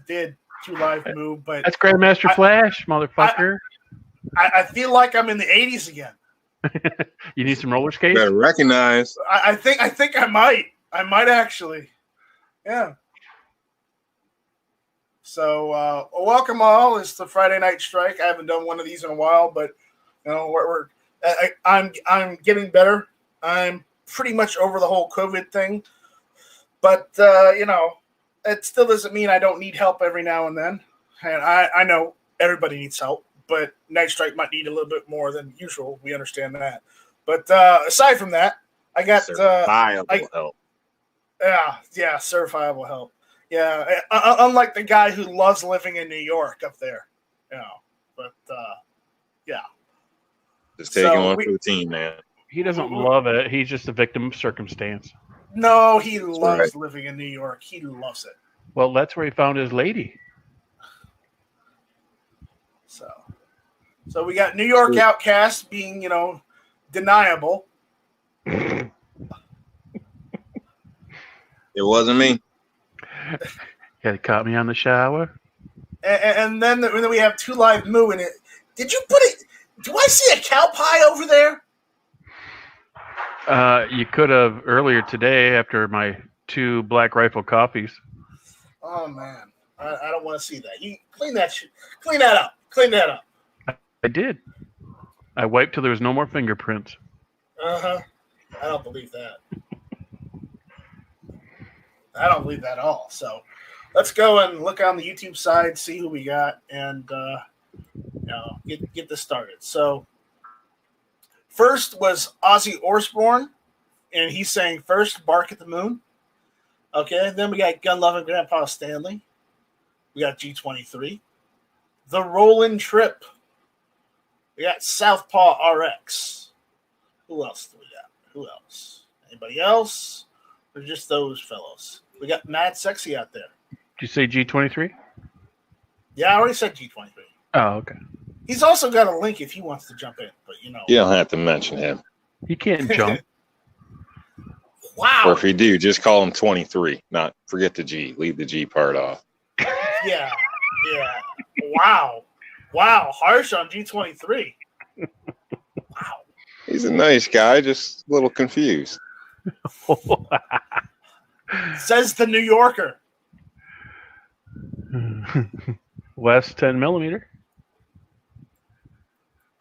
did Two Live move, but that's Grandmaster Flash, motherfucker. I feel like I'm in the 80s again. You need some roller skates? Better recognize. I think I might. I might actually. Yeah. So welcome all. It's the Friday Night Strike. I haven't done one of these in a while, but you know I'm getting better. I'm pretty much over the whole COVID thing, but you know, it still doesn't mean I don't need help every now and then. And I know everybody needs help, but Night Strike might need a little bit more than usual. We understand that. But aside from that, I got certifiable help. Yeah, certifiable help. Yeah, unlike the guy who loves living in New York up there, you know. But yeah, just taking one for the team, man. He doesn't love it. He's just a victim of circumstance. No, he loves living in New York. He loves it. Well, that's where he found his lady. So we got New York Outcast being, you know, deniable. It wasn't me. Yeah, it caught me on the shower. And then we have Two Live Moo in it. Did you put it? Do I see a cow pie over there? You could have earlier today after my 2 Black Rifle coffees. Oh man, I don't want to see that. You clean that up. Clean that up. I did. I wiped till there was no more fingerprints. I don't believe that. I don't believe that at all. So let's go and look on the YouTube side, see who we got, and you know, get this started. So first was Ozzy Osbourne, and he's saying first, Bark at the Moon. Okay, then we got Gun Loving Grandpa Stanley. We got G23. The Rollin' Trip. We got Southpaw RX. Who else do we got? Who else? Anybody else? Or just those fellows? We got Mad Sexy out there. Did you say G23? Yeah, I already said G23. Oh, okay. He's also got a link if he wants to jump in, but you know. You don't have to mention him. He can't jump. Wow. Or if you do, just call him 23. Not forget the G. Leave the G part off. Yeah. Wow. Harsh on G23. Wow. He's a nice guy, just a little confused. Says the New Yorker. West 10 millimeter.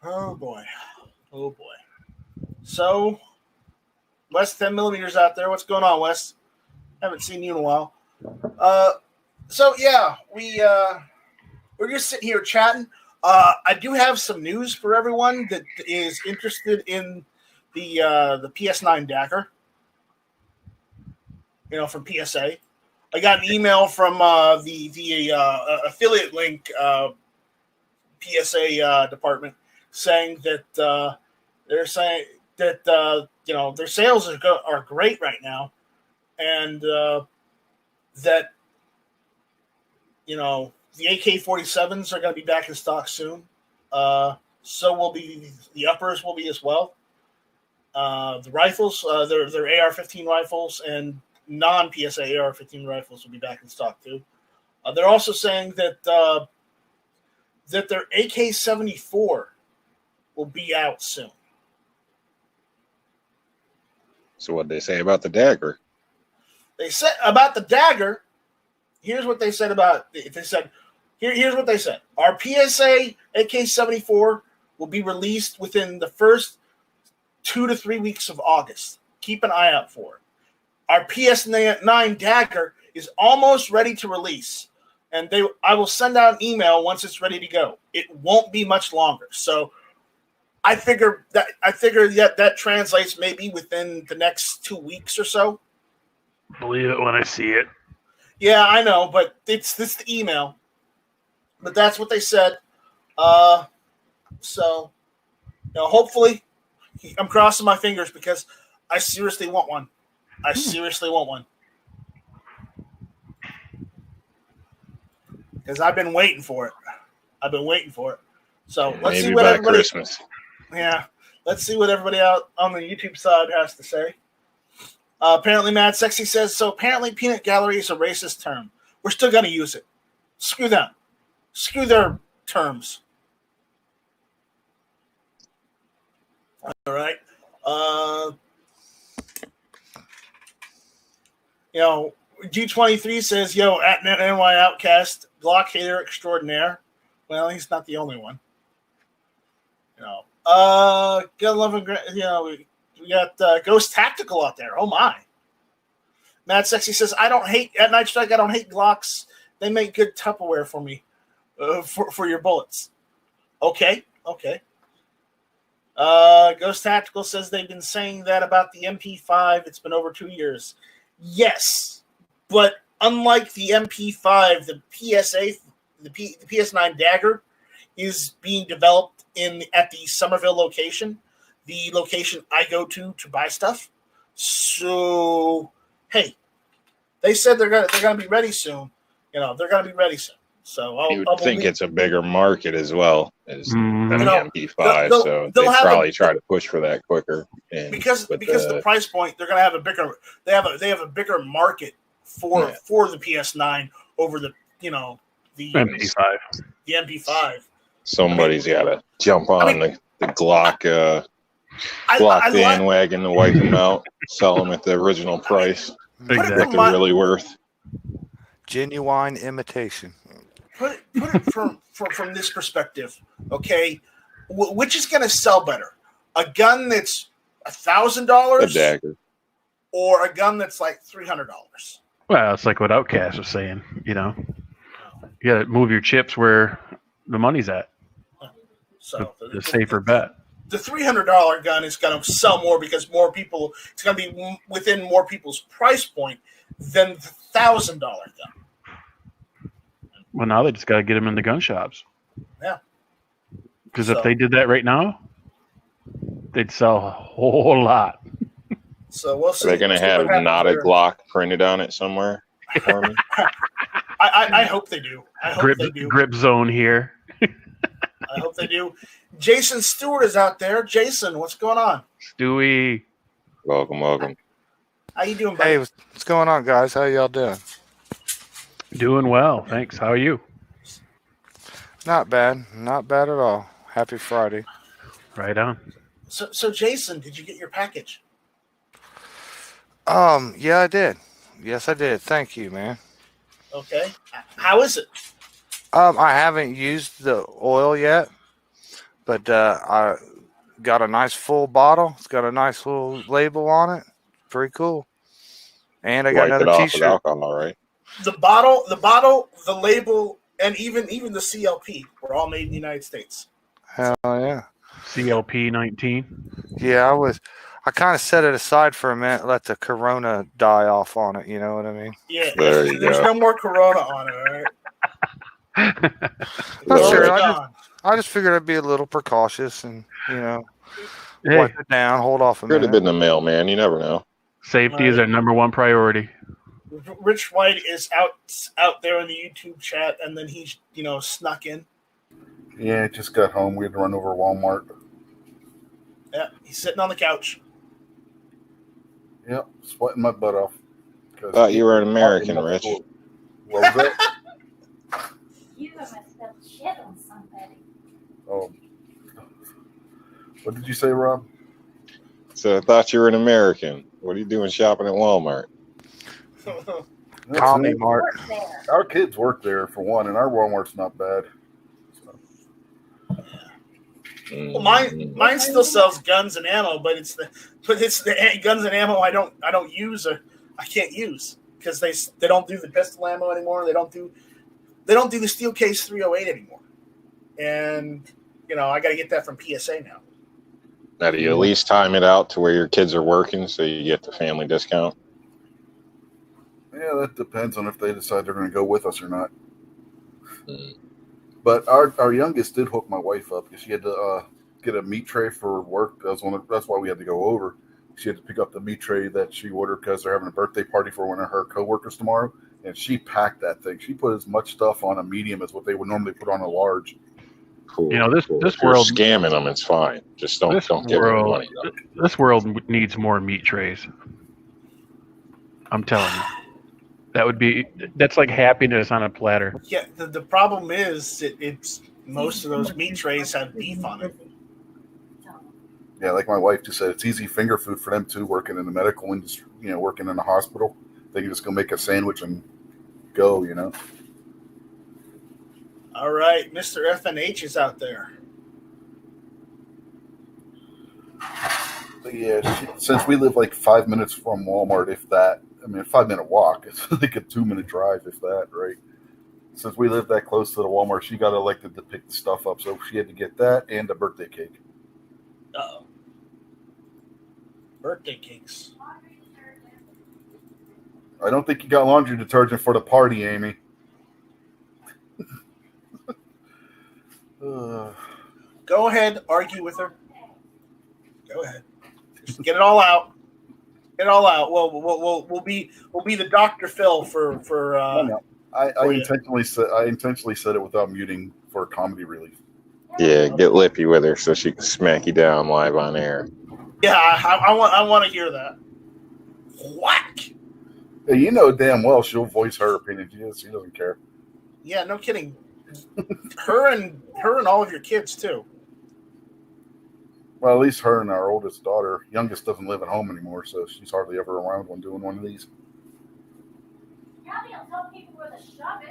Oh boy. So, West 10 millimeters out there. What's going on, Wes? Haven't seen you in a while. So yeah, we're just sitting here chatting. I do have some news for everyone that is interested in the PS9 Dagger. You know, from PSA. I got an email from the affiliate link PSA department saying that they're saying that you know, their sales are great right now, and that, you know, the AK-47s are going to be back in stock soon. So will be the uppers will be as well. The rifles, their AR-15 rifles and non-PSA AR-15 rifles will be back in stock too. They're also saying that that their AK-74 will be out soon. So what they say about the Dagger? They said about the Dagger. Here's what they said about it. They said, here's what they said. Our PSA AK-74 will be released within the first 2 to 3 weeks of August. Keep an eye out for it. Our PS9 Dagger is almost ready to release, and I will send out an email once it's ready to go. It won't be much longer. So I figure that translates maybe within the next 2 weeks or so. Believe it when I see it. Yeah, I know, but it's the email. But that's what they said. So, you know, hopefully, I'm crossing my fingers because I seriously want one. I seriously want one. Because I've been waiting for it. So let's see what everybody. Christmas. Yeah, let's see what everybody out on the YouTube side has to say. Apparently, Mad Sexy says, so apparently peanut gallery is a racist term. We're still going to use it. Screw them. Screw their terms. All right. G23 says, "Yo, at NY Outcast, Glock hater extraordinaire." Well, he's not the only one. Good love and we got Ghost Tactical out there. Oh my. Mad Sexy says, "I don't hate at Night Strike. I don't hate Glocks. They make good Tupperware for me, for your bullets." Okay. Ghost Tactical says they've been saying that about the MP5. It's been over 2 years. Yes, but unlike the MP5, the PSA, the PS9 Dagger is being developed at the Somerville location, the location I go to buy stuff. So, hey, they said they're gonna be ready soon. They're gonna be ready soon. So you would think it's a bigger market as well as than the MP5, so they probably try to push for that quicker. And because the price point, they're gonna have a bigger. They have a bigger market for the PS9 over the MP5. The MP5. Somebody's got to jump on the Glock bandwagon to wipe them out, sell them at the original price. Exactly. What they're really worth. Genuine imitation. Put it from this perspective, okay? Which is going to sell better? A gun that's $1,000, a dagger, or a gun that's like $300? Well, it's like what Outcast was saying. You got to move your chips where the money's at. So the safer bet. The $300 gun is going to sell more because more people. It's going to be within more people's price point than the $1,000 gun. Well, now they just got to get them in the gun shops. Yeah. Because if they did that right now, they'd sell a whole lot. So we'll see. Are they going to have not a Glock printed on it somewhere for me? I hope they do. Grip zone here. I hope they do. Jason Stewart is out there. Jason, what's going on? Stewie. Welcome. How you doing, buddy? Hey, what's going on, guys? How y'all doing? Doing well, thanks. How are you? Not bad at all. Happy Friday. Right on. So Jason, did you get your package? Yeah, I did. Yes, I did. Thank you, man. Okay. How is it? I haven't used the oil yet, but I got a nice full bottle. It's got a nice little label on it. Pretty cool. And I got another T-shirt. Alcohol, right? The bottle, the label, and even the CLP were all made in the United States. Hell yeah. CLP 19. Yeah, I kind of set it aside for a minute, let the Corona die off on it. You know what I mean? Yeah. There's no more Corona on it, all right? Not sure. I just figured I'd be a little precautious and wipe it down, hold off a minute. Could have been the mailman. You never know. Safety is our number one priority. Rich White is out there in the YouTube chat, and then he snuck in. Yeah, just got home. We had to run over Walmart. Yeah, he's sitting on the couch. Yep, sweating my butt off. Thought you were an American, Rich. What was that? You must have shit on somebody. Oh. What did you say, Rob? So I thought you were an American. What are you doing shopping at Walmart? Tommy Mart. Our kids work there for one, and our Walmart's not bad. Well, mine still sells guns and ammo, but it's the guns and ammo I don't use or I can't use because they don't do the pistol ammo anymore. They don't do the steel case 308 anymore, and I got to get that from PSA now. Now, do you at least time it out to where your kids are working so you get the family discount? Yeah, that depends on if they decide they're going to go with us or not. But our youngest did hook my wife up because she had to get a meat tray for work. That's why we had to go over. She had to pick up the meat tray that she ordered because they're having a birthday party for one of her coworkers tomorrow, and she packed that thing. She put as much stuff on a medium as what they would normally put on a large. Cool. This if world you're scamming them, it's fine. Just don't give them money. This world needs more meat trays. I'm telling you. That's like happiness on a platter. Yeah, the problem is it's most of those meat trays have beef on it. Yeah, like my wife just said, it's easy finger food for them too, working in the medical industry, working in a hospital. They can just go make a sandwich and go, All right, Mr. FNH is out there. But yeah, since we live like 5 minutes from Walmart, if that, a 5-minute walk, it's like a 2-minute drive, if that, right? Since we live that close to the Walmart, she got elected to pick the stuff up, so she had to get that and a birthday cake. Uh-oh. Birthday cakes. I don't think you got laundry detergent for the party, Amy. Go ahead, argue with her. Go ahead. Just get it all out. Get it all out. We'll be the Dr. Phil for No. I intentionally said it without muting for comedy relief. Yeah, get lippy with her so she can smack you down live on air. Yeah, I want to hear that. Whack. Hey, damn well she'll voice her opinion. She doesn't care. Yeah, no kidding. her and all of your kids too. Well, at least her and our oldest daughter, youngest, doesn't live at home anymore, so she's hardly ever around when doing one of these. Gabby will tell people where to shove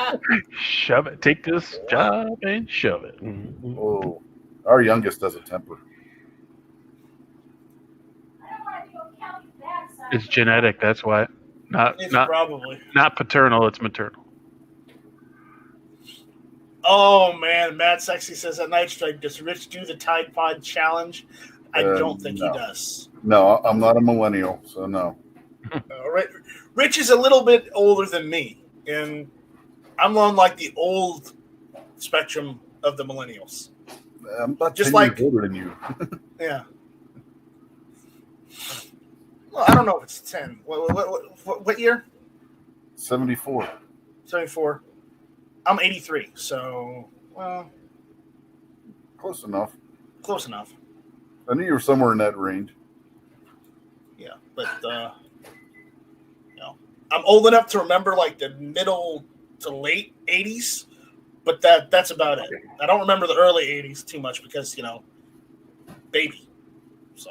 it. Shove it. Take this job and shove it. Mm-hmm. Oh, our youngest has a temper. I don't want to go Gabby's backside. It's genetic. That's why. Probably not paternal. It's maternal. Oh man, Mad Sexy says at Night Strike, does Rich do the Tide Pod challenge? I don't think he does. No, I'm not a millennial, so no. Rich is a little bit older than me, and I'm on like the old spectrum of the millennials. I'm about just 10 like years older than you. Yeah. Well, I don't know if it's 10. What year? 74. 74. I'm 83, so Close enough. Close enough. I knew you were somewhere in that range. Yeah, but I'm old enough to remember like the middle to late 80s, but that's about it. I don't remember the early 80s too much because, baby. So.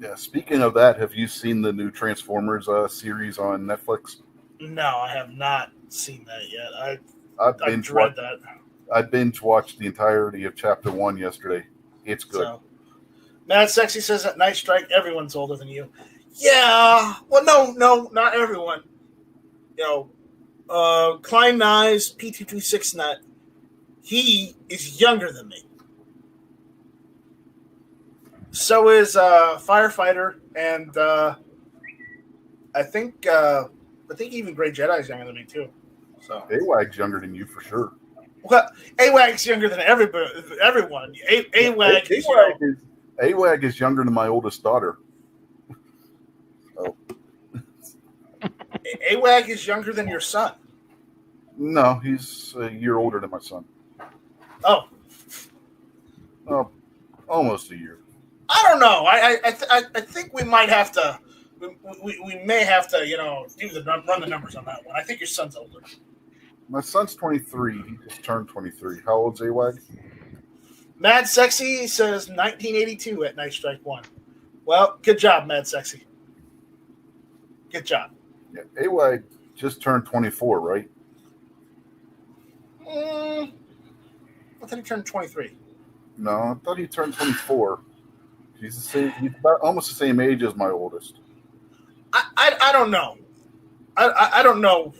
Yeah, speaking of that, have you seen the new Transformers series on Netflix? No, I have not seen that yet. I dread that. I binge watched the entirety of Chapter 1 yesterday. It's good. So, Mad Sexy says at Night Strike, everyone's older than you. Yeah. Well, no, not everyone. Klein Nyes, P226 Nut, he is younger than me. So is Firefighter, and I think even Grey Jedi is younger than me too. So AWAG's younger than you for sure. Well, AWAG's younger than everyone. AWAG is younger than my oldest daughter. Oh. AWAG is younger than your son. No, he's a year older than my son. Oh, almost a year. I don't know. I think we might have to. We may have to, run the numbers on that one. I think your son's older. My son's 23. He just turned 23. How old's AWAG? Mad Sexy says 1982 at Night Strike 1. Well, good job, Mad Sexy. Good job. Yeah, AWAG just turned 24, right? I thought he turned 23. No, I thought he turned 24. He's about almost the same age as my oldest. I don't know. I don't know.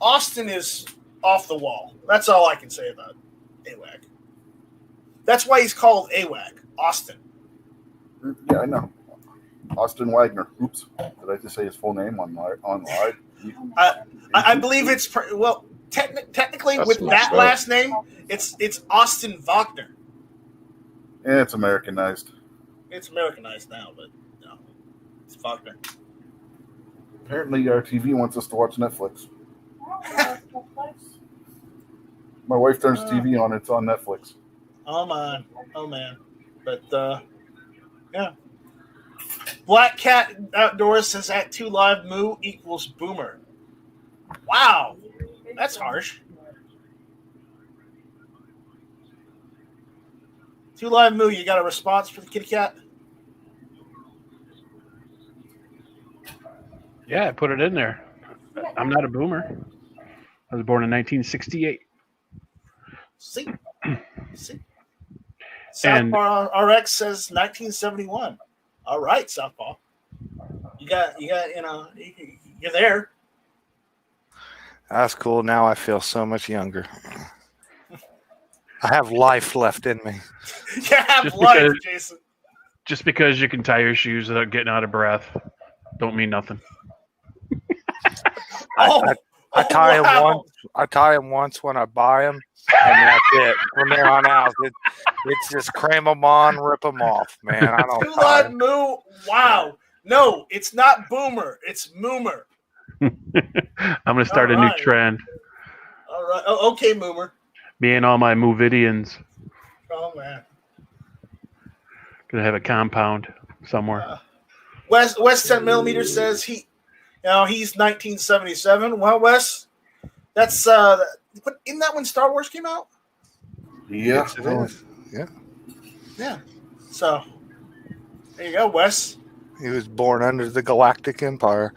Austin is off the wall. That's all I can say about AWAG. That's why he's called AWAG, Austin. Yeah, I know. Austin Wagner. Oops. Did I just say his full name on live? I believe it's technically that's with that last name, it's Austin Wagner. Yeah, it's Americanized. It's Americanized now, but no, it's Wagner. Apparently, our TV wants us to watch Netflix. My wife turns TV on; it's on Netflix. Oh man! But yeah. Black Cat Outdoors says at 2 Live Moo equals boomer. Wow, that's harsh. 2 Live Moo, you got a response for the kitty cat? Yeah, I put it in there. I'm not a boomer. I was born in 1968. See? Southpaw RX says 1971. All right, Southpaw. You got, you're there. That's cool. Now I feel so much younger. I have life left in me. You have life, Jason. Just because you can tie your shoes without getting out of breath, don't mean nothing. I tie them once. I tie them once when I buy them, and that's it. From there on out, it's just cram them on, rip them off, man. I don't. 2 Live Moo. Wow. No, it's not boomer. It's moomer. I'm going to start a new trend. All right. Oh, okay, moomer. Me and all my Movidians. Oh, man. Going to have a compound somewhere. West 10mm says he's 1977. Well, Wes, that's isn't that when Star Wars came out? Yeah. Yes, it is. Yeah. Yeah. So there you go, Wes. He was born under the Galactic Empire.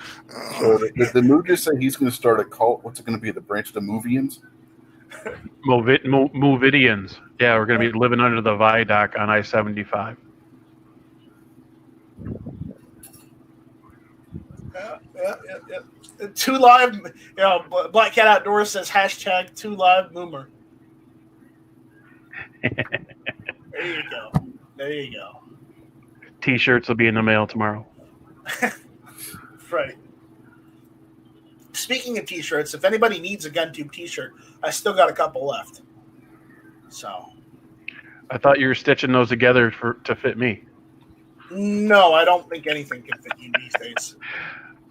So did the Moo just say he's going to start a cult? What's it going to be? The branch of the Movians? Movidians. Yeah, we're going to be living under the viaduct on I-75. Yeah. 2 Live, Black Cat Outdoors says hashtag 2 Live Moomer. There you go. T-shirts will be in the mail tomorrow. Right. Speaking of T-shirts, if anybody needs a GunTube T-shirt, I still got a couple left. So. I thought you were stitching those together to fit me. No, I don't think anything can fit you these days.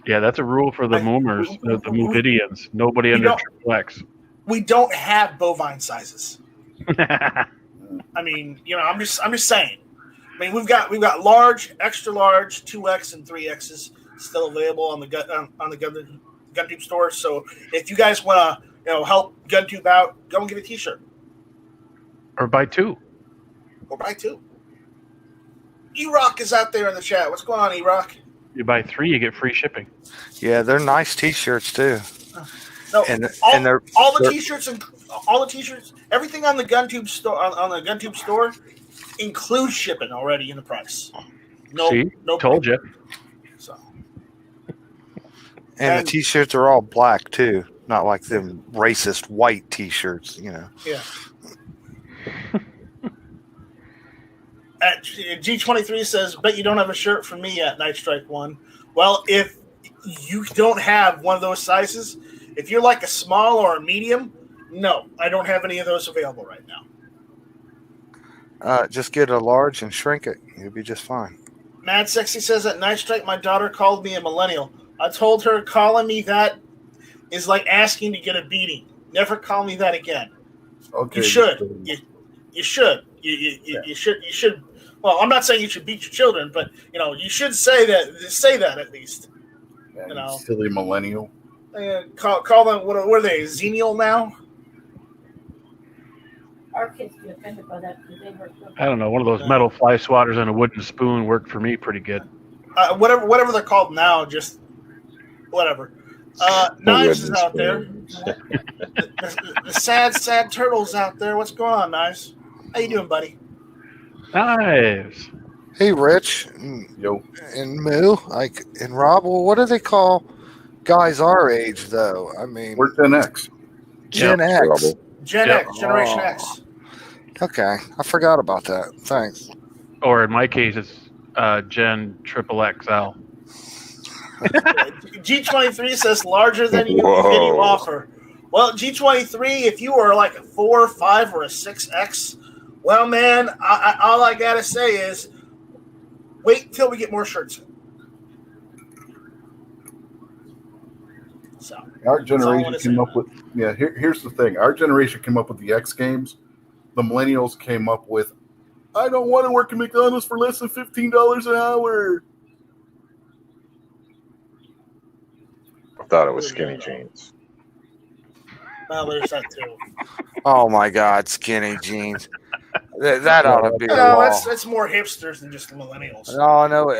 Yeah, that's a rule for the Moomers, the Movidians. Nobody under XXX. We don't have bovine sizes. I mean, I'm just saying. I mean, we've got large, extra large, 2X and 3Xs still available on the GunTube store. So if you guys want to help GunTube out, go and get a T-shirt. Or buy 2. E-Rock is out there in the chat. What's going on, E-Rock? You buy 3, you get free shipping. Yeah, they're nice T-shirts too. No, all the T-shirts, everything on the GunTube store on the GunTube store includes shipping already in the price. No, told you. So, and the T-shirts are all black too, not like them racist white T-shirts. Yeah. G23 says, bet you don't have a shirt for me yet, Night Strike 1. Well, if you don't have one of those sizes, if you're like a small or a medium, no, I don't have any of those available right now. Just get a large and shrink it. You'll be just fine. Mad Sexy says, at Night Strike, my daughter called me a millennial. I told her calling me that is like asking to get a beating. Never call me that again. Okay. You should. You should. You should. Well, I'm not saying you should beat your children, but you should say that at least. Yeah, silly millennial. Call them what are they? Xenial now? Our kids get offended by that because they work. I don't know. One of those metal fly swatters and a wooden spoon worked for me pretty good. Whatever they're called now, just whatever. Knives is out there. The sad turtle's out there. What's going on, Knives? How you doing, buddy? Knives. Hey, Rich. Yo. And Moo, and Rob. Well, what do they call guys our age, though? I mean, we're Gen X. Gen X. Gen X, Generation X. Okay, I forgot about that. Thanks. Or in my case, it's Gen XXXL. G23 says larger than you offer. Well, G23, if you are like a 4, 5, or a 6X, well, man, all I gotta say is wait until we get more shirts in. So our generation came up with here's the thing. Our generation came up with the X Games. The millennials came up with I don't want to work at McDonald's for less than $15 an hour. thought it was skinny jeans. Well, there's that too. Oh my God, skinny jeans. That ought to be a law. That's more hipsters than just millennials. Oh no,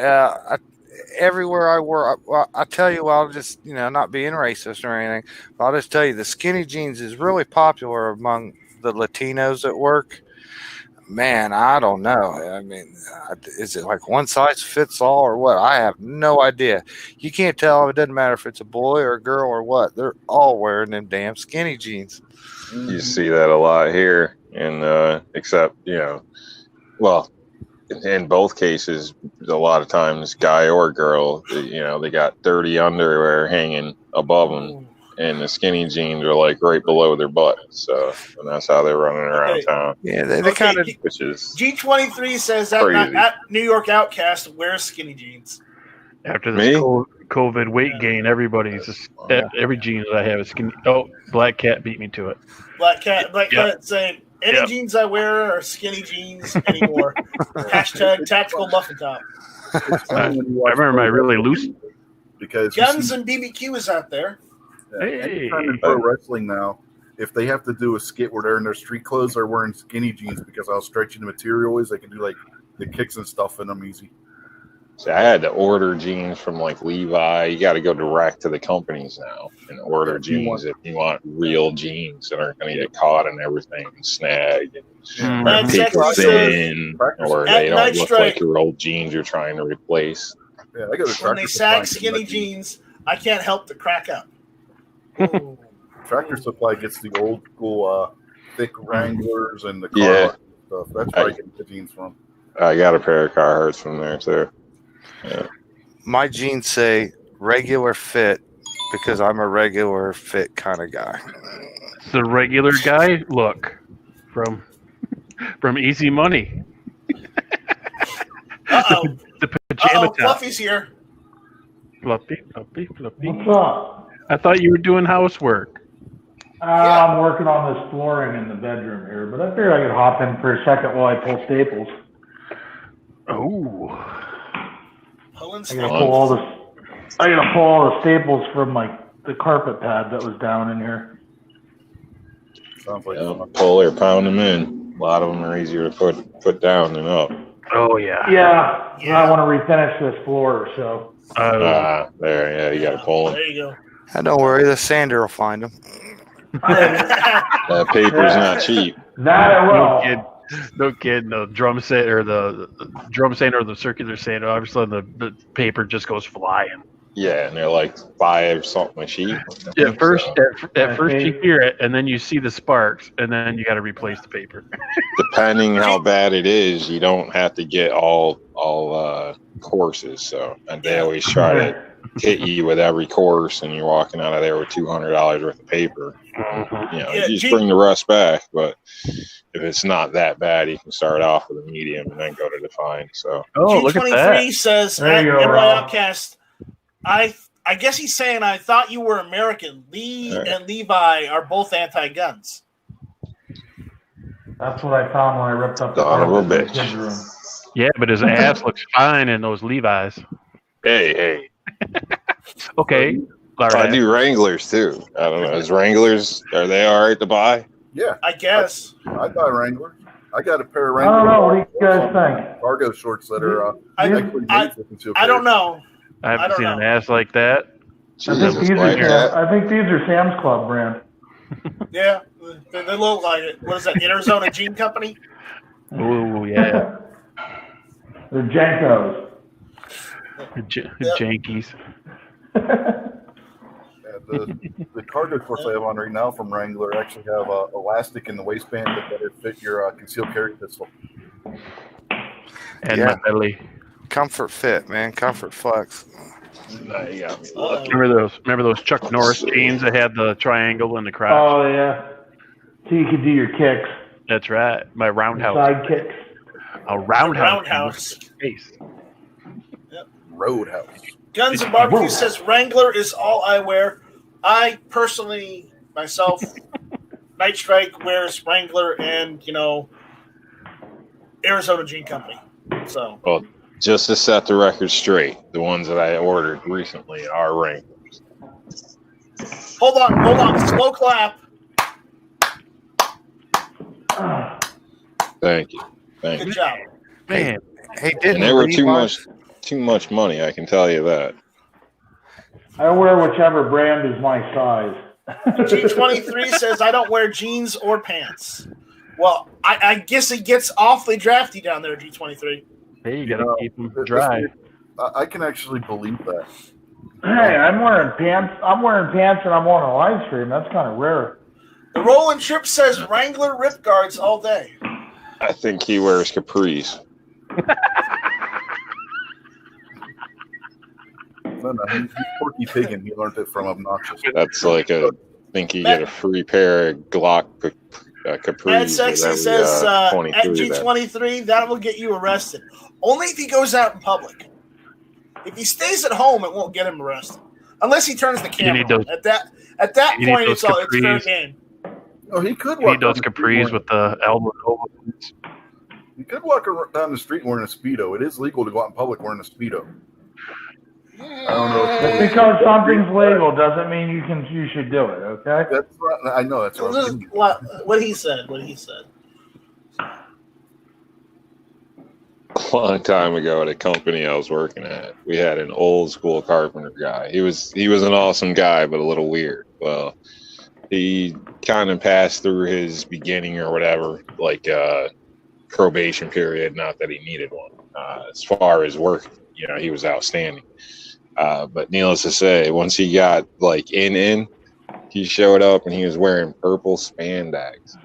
everywhere I work, I tell you, I'll just not being racist or anything, but I'll just tell you the skinny jeans is really popular among the Latinos at work. Man, I don't know. I mean, is it like one size fits all or what? I have no idea. You can't tell. It doesn't matter if it's a boy or a girl or what. They're all wearing them damn skinny jeans. You see that a lot here, and except well, in both cases, a lot of times, guy or girl, they got dirty underwear hanging above them, and the skinny jeans are like right below their butt. So, and that's how they're running around town. Yeah, they kind of. Which is G23 says that New York Outcast wears skinny jeans. After this COVID weight gain, everybody's just every jeans I have is skinny. Oh, Black Cat beat me to it. Black Cat saying any jeans I wear are skinny jeans anymore. Hashtag tactical muffin top. I remember my really loose because Guns and BBQ is out there. Anytime in pro wrestling now, if they have to do a skit where they're in their street clothes, they're wearing skinny jeans because how stretchy the material is. They can do like the kicks and stuff in them easy. So I had to order jeans from like Levi. You got to go direct to the companies now and order jeans if you want real jeans that aren't going to get caught and everything and snag and people thin, or they don't look like your old jeans you're trying to replace. Yeah, I got when they sag skinny jeans, I can't help to crack up. Tractor Supply gets the old school thick Wranglers and the Carhartt stuff. That's where I get the jeans from. I got a pair of Carhartts from there too. Yeah. My jeans say regular fit because I'm a regular fit kind of guy. The regular guy look from Easy Money. The pajama top. Fluffy's here. Fluffy. What's up? I thought you were doing housework. I'm working on this flooring in the bedroom here, but I figured I could hop in for a second while I pull staples. Oh. I gotta pull all the staples from like the carpet pad that was down in here. Sounds like pull or pound them in. A lot of them are easier to put down than up. Oh yeah. Yeah. I want to refinish this floor, so. There, you got to pull them. There you go. Don't worry, the sander will find them. That paper's not cheap. That I will. No kid. The drum set or the drum sander or the circular sander. Obviously, the paper just goes flying. Yeah, and they're like 5 something a sheet. At first you hear it, and then you see the sparks, and then you got to replace the paper. Depending how bad it is, you don't have to get all courses. So, and they always try to hit you with every course, and you're walking out of there with $200 worth of paper. You just bring the rest back. But if it's not that bad, you can start off with a medium and then go to define. So, look at that. G23 says at Outcast. I guess he's saying I thought you were American. Lee and Levi are both anti-guns. That's what I found when I ripped up the bitch. Yeah, but his ass looks fine in those Levi's. Hey. Okay. I do Wranglers too. I don't know. Is Wranglers, are they all right to buy? Yeah. I guess. I buy Wranglers. I got a pair of Wranglers. I don't know. What do you guys think? Cargo shorts that are I don't know. I haven't seen an ass like that. I think these are Sam's Club brand. Yeah, they look like it. What is that? Arizona Jean Company? Oh yeah. They're Jenkos. Jankies. The cargo shorts I have on right now from Wrangler actually have elastic in the waistband that better fit your concealed carry pistol. And my belly. Comfort fit, man. Comfort flex. Remember those Chuck Norris jeans that had the triangle in the crotch? Oh yeah. So you could do your kicks. That's right. My roundhouse. Side kicks. A roundhouse. Roundhouse. Yep. Roadhouse. Guns and Barbecue says Wrangler is all I wear. I personally, myself, Night Strike wears Wrangler and, Arizona Jean Company. So. Well, just to set the record straight, the ones that I ordered recently are Wranglers. Hold on. Slow clap. Thank you. Good job. Man, Hey, didn't And they were Levi's- too much money. I can tell you that. I wear whichever brand is my size. G23 says, I don't wear jeans or pants. Well, I guess it gets awfully drafty down there, G23. hey, you got to keep them dry. I can actually believe that. Hey, I'm wearing pants. I'm wearing pants and I'm on a live stream. That's kind of rare. The Roland Trip says Wrangler rip guards all day. I think he wears capris. No, he's Porky Pig, and he learned it from Obnoxious. That's like I think you get a free pair of Glock capris. Mad Sexy with says at 23 there. G23, that will get you arrested. Only if he goes out in public. If he stays at home, it won't get him arrested. Unless he turns the camera on. At that point, it's fair game. Oh, he could You walk need those down the capris street with the elbow. He could walk down the street wearing a Speedo. It is legal to go out in public wearing a Speedo. I don't know. Just because something's legal doesn't mean you should do it. Okay. That's not, I know that's what This I'm is what he said. A long time ago at a company I was working at, we had an old school carpenter guy. He was an awesome guy, but a little weird. Well, he kind of passed through his beginning or whatever, like probation period. Not that he needed one. As far as work, he was outstanding. But needless to say, once he got like in, he showed up and he was wearing purple spandex.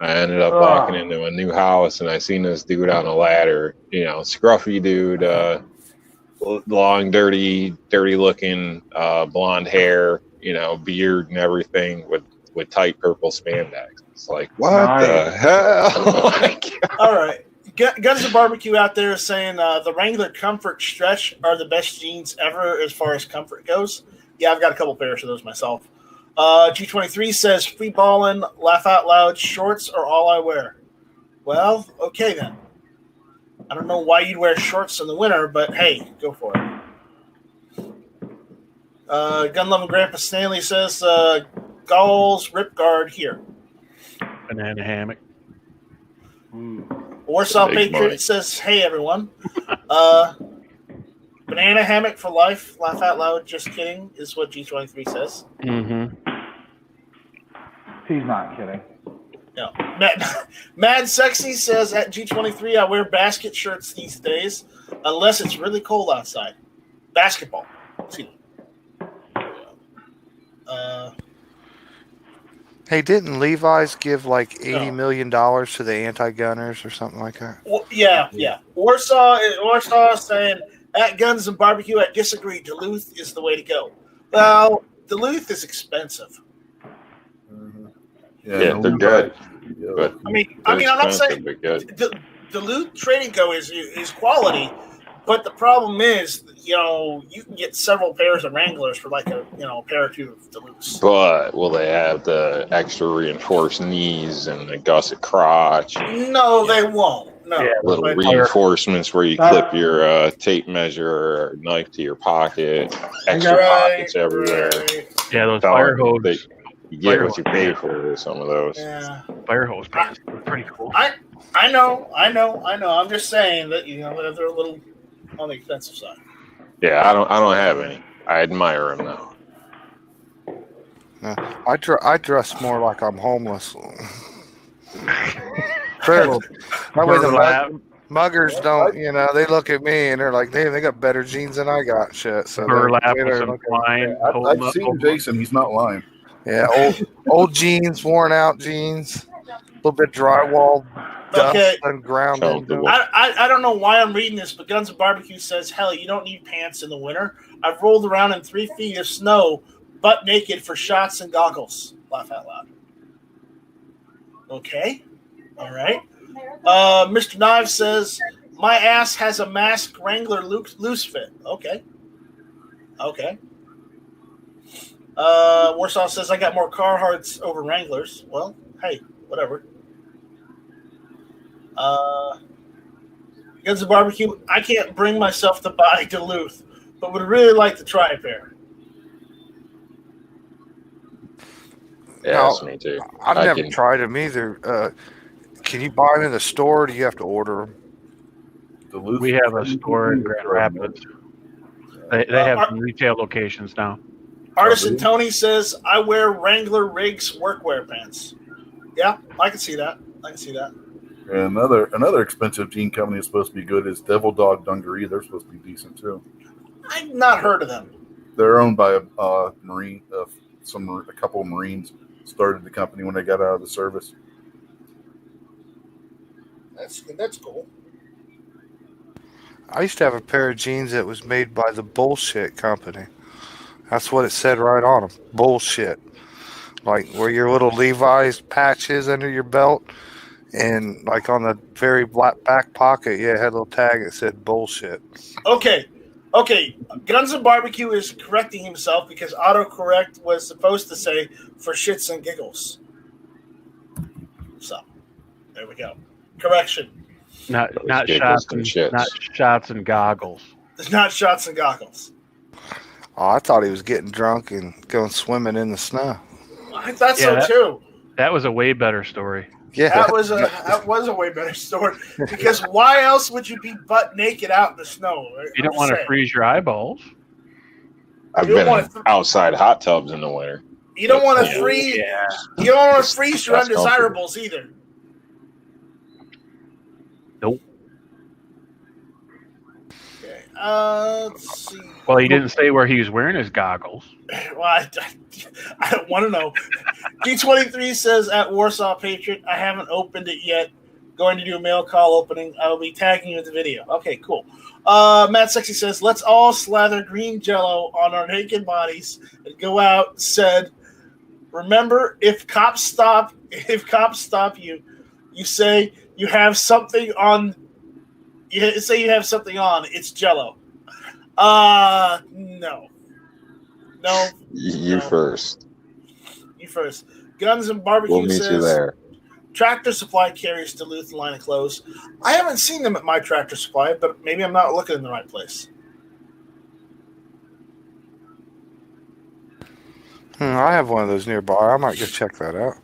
I ended up walking into a new house and I seen this dude on a ladder, scruffy dude, long, dirty looking, blonde hair, beard and everything with tight purple spandex. It's like, what the hell? All right. Guns and Barbecue out there is saying the Wrangler Comfort Stretch are the best jeans ever as far as comfort goes. Yeah, I've got a couple pairs of those myself. G23 says free ballin', laugh out loud, shorts are all I wear. Well, okay then. I don't know why you'd wear shorts in the winter, but hey, go for it. Gun Loving Grandpa Stanley says Gauls Rip Guard here. Banana hammock. Warsaw Big Patriot money. says, hey everyone. Banana hammock for life, laugh out loud, just kidding, is what G23 says. Mm-hmm. He's not kidding. No. Mad Sexy says at G23, I wear basket shirts these days, unless it's really cold outside. Basketball. Excuse me. Hey, didn't Levi's give like $80 million to the anti-gunners or something like that? Well, yeah. Warsaw saying at Guns and Barbecue, I disagree. Duluth is the way to go. Well, Duluth is expensive. Yeah, they're good. But I mean, I'm not saying they're good. Duluth Trading Co. is quality, but the problem is, you can get several pairs of Wranglers for like a pair or two of Duluths. But will they have the extra reinforced knees and the gusset crotch? No, they won't. No, Little reinforcements where you clip your tape measure or knife to your pocket. Extra pockets everywhere. Yeah, those fire hose. You get what you pay for with some of those. Yeah. Fire hose pants are pretty cool. I know. I'm just saying that they're a little on the expensive side. Yeah, I don't have any. I admire them though. I dress more like I'm homeless. That way the muggers don't, they look at me and they're like, damn, they got better jeans than I got. Shit. So burlap with some twine. I've seen Jason. He's not lying. Yeah, old jeans, worn out jeans, a little bit drywall, dust and ground. I don't know why I'm reading this, but Guns and Barbecue says, hell, you don't need pants in the winter. I've rolled around in 3 feet of snow, butt naked for shots and goggles. Laugh out loud. Okay. All right. Mr. Knives says, my ass has a mask Wrangler loose fit. Okay. Warsaw says, I got more Carhartts over Wranglers. Well, hey, whatever. Guns and Barbecue, I can't bring myself to buy Duluth, but would really like to try a pair. Yeah, No, that's me too. I've I never can- tried them either. Can you buy them in the store, or do you have to order them? Duluth. We have a store in Grand Rapids. They have some retail locations now. Artisan Tony says, I wear Wrangler Riggs workwear pants. Yeah, I can see that. And another expensive jean company that's supposed to be good is Devil Dog Dungaree. They're supposed to be decent too. I've not heard of them. They're owned by a Marine. A couple of Marines started the company when they got out of the service. That's cool. I used to have a pair of jeans that was made by the Bullshit Company. That's what it said right on them. Bullshit. Like where your little Levi's patch is under your belt, and like on the very back pocket, it had a little tag that said bullshit. Okay. Guns and Barbecue is correcting himself because autocorrect was supposed to say for shits and giggles. So there we go. Correction. Not shots and goggles. It's not shots and goggles. Oh, I thought he was getting drunk and going swimming in the snow. I thought so too. That was a way better story. Yeah, that was a way better story. Because why else would you be butt naked out in the snow? You don't want to freeze your eyeballs. I've been in outside hot tubs in the winter. You don't want to freeze. Yeah. You don't want to freeze your undesirables either. Nope. Okay. Let's see. Well, he didn't say where he was wearing his goggles. Well, I don't want to know. G23 says at Warsaw Patriot, I haven't opened it yet. Going to do a mail call opening. I will be tagging you in the video. Okay, cool. Matt Sexy says, let's all slather green jello on our naked bodies and go out. Said, remember, if cops stop you, you say you have something on. You say you have something on. It's jello. No. You first. You first. Guns and Barbecue We'll meet says, you there. Tractor Supply carries Duluth line of clothes. I haven't seen them at my Tractor Supply, but maybe I'm not looking in the right place. I have one of those nearby. I might go check that out.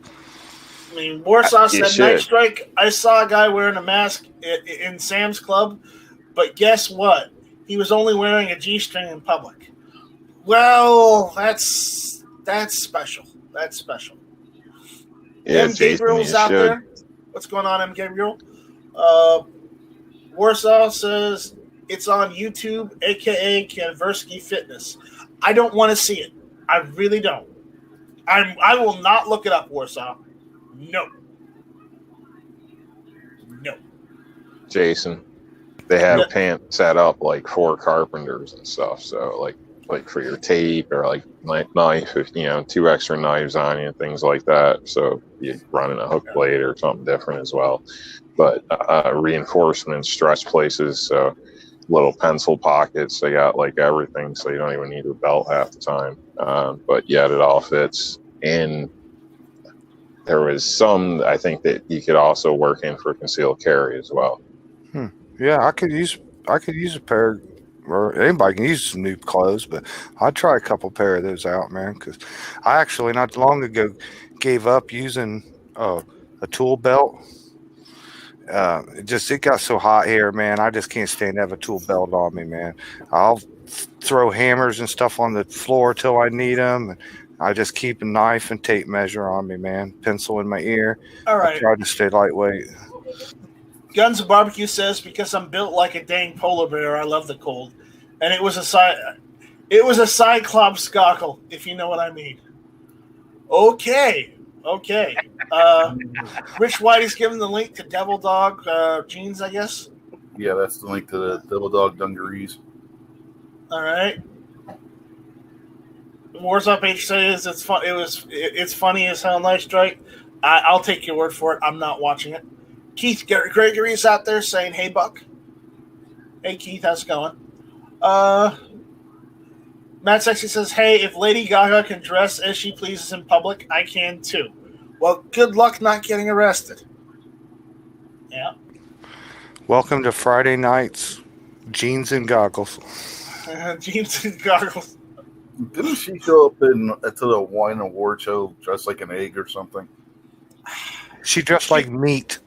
I mean, Warsaw said, Night Strike, I saw a guy wearing a mask in Sam's Club, but guess what? He was only wearing a G-string in public. Well, that's special. That's special. Yeah, M. Gabriel's out there. What's going on, M. Gabriel? Warsaw says it's on YouTube, a.k.a. Kanversky Fitness. I don't want to see it. I really don't. I will not look it up, Warsaw. No. Jason, they have pants set up like for carpenters and stuff. So like for your tape or like knife, if 2 extra knives on you and things like that. So you're running a hook blade or something different as well. But reinforcement stretch places, so little pencil pockets. They got like everything, so you don't even need a belt half the time. But yet it all fits. And there was some, I think, that you could also work in for concealed carry as well. Yeah, I could use a pair, or anybody can use some new clothes, but I'd try a couple pair of those out, man. Because I actually not long ago gave up using a tool belt. It got so hot here, man. I just can't stand to have a tool belt on me, man. I'll throw hammers and stuff on the floor till I need them. And I just keep a knife and tape measure on me, man. Pencil in my ear. All right. I try to stay lightweight. Guns and Barbecue says, because I'm built like a dang polar bear, I love the cold. And it was a Cyclops goggle, if you know what I mean. Okay. Rich Whitey's given the link to Devil Dog jeans, I guess. Yeah, that's the link to the Devil Dog dungarees. All right. Warsaw page says it's fun. It's funny as hell. Nice Strike. I'll take your word for it. I'm not watching it. Keith Gregory's out there saying, "Hey, Buck." Hey, Keith, how's it going? Matt Sexy says, "Hey, if Lady Gaga can dress as she pleases in public, I can too." Well, good luck not getting arrested. Yeah. Welcome to Friday nights, jeans and goggles. Jeans and goggles. Didn't she show up to the wine award show dressed like an egg or something? She dressed like meat.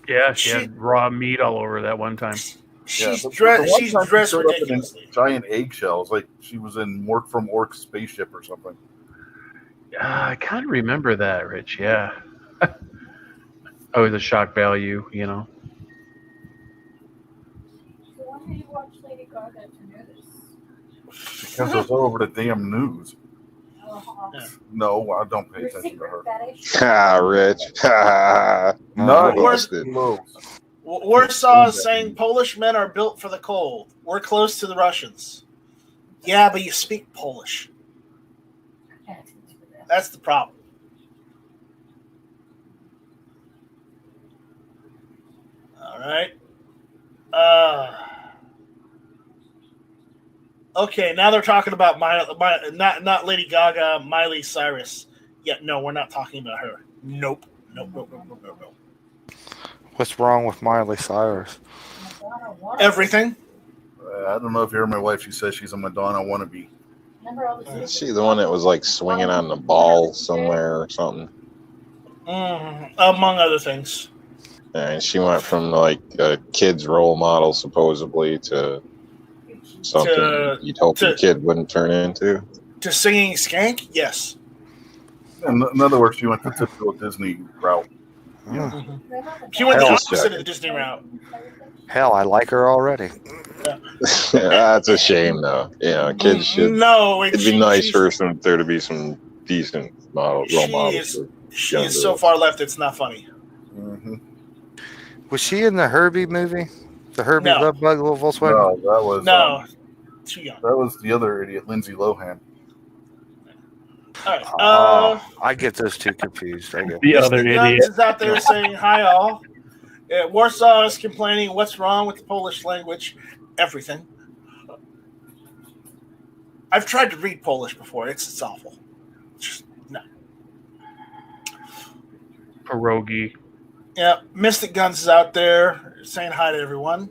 Yeah, she had raw meat all over that one time. She's the dressed. one She's time she dressed showed up in ridiculously. giant eggshells, like she was in Mork from Ork's spaceship or something. I kind of remember that, Rich. Yeah. Always a shock value, you know. So why do you watch Lady Gaga to notice? Because it was all over the damn news. Oh, No, I don't pay your attention to her. secret fetish. Ha, Rich. Ha. No, Busted. Warsaw is saying Polish men are built for the cold. We're close to the Russians. Yeah, but you speak Polish. That's the problem. All right. Okay, now they're talking about not Lady Gaga, Miley Cyrus. Yeah, no, we're not talking about her. Nope. Nope. What's wrong with Miley Cyrus? Everything. I don't know if you heard my wife. She says she's a Madonna wannabe. Is she the one that was like swinging on the ball somewhere or something? Among other things. And she went from like a kid's role model supposedly to something you'd hope your kid wouldn't turn into. To singing skank? Yes. In other words, she went the typical Disney route. She went the opposite of the Disney route. Hell, I like her already. Yeah. That's a shame, though. Yeah, kids should. No, it'd be nice for there to be some decent role models. She is so far left; it's not funny. Mm-hmm. Was she in the Herbie movie? The Herbie Love Bug little Volkswagen? No, that was too young. That was the other idiot, Lindsay Lohan. All right. I get those two confused. The other idiot is out there saying hi all. Warsaw is complaining. What's wrong with the Polish language? Everything. I've tried to read Polish before. It's awful. Just, no. Pierogi. Yeah, Mystic Guns is out there saying hi to everyone.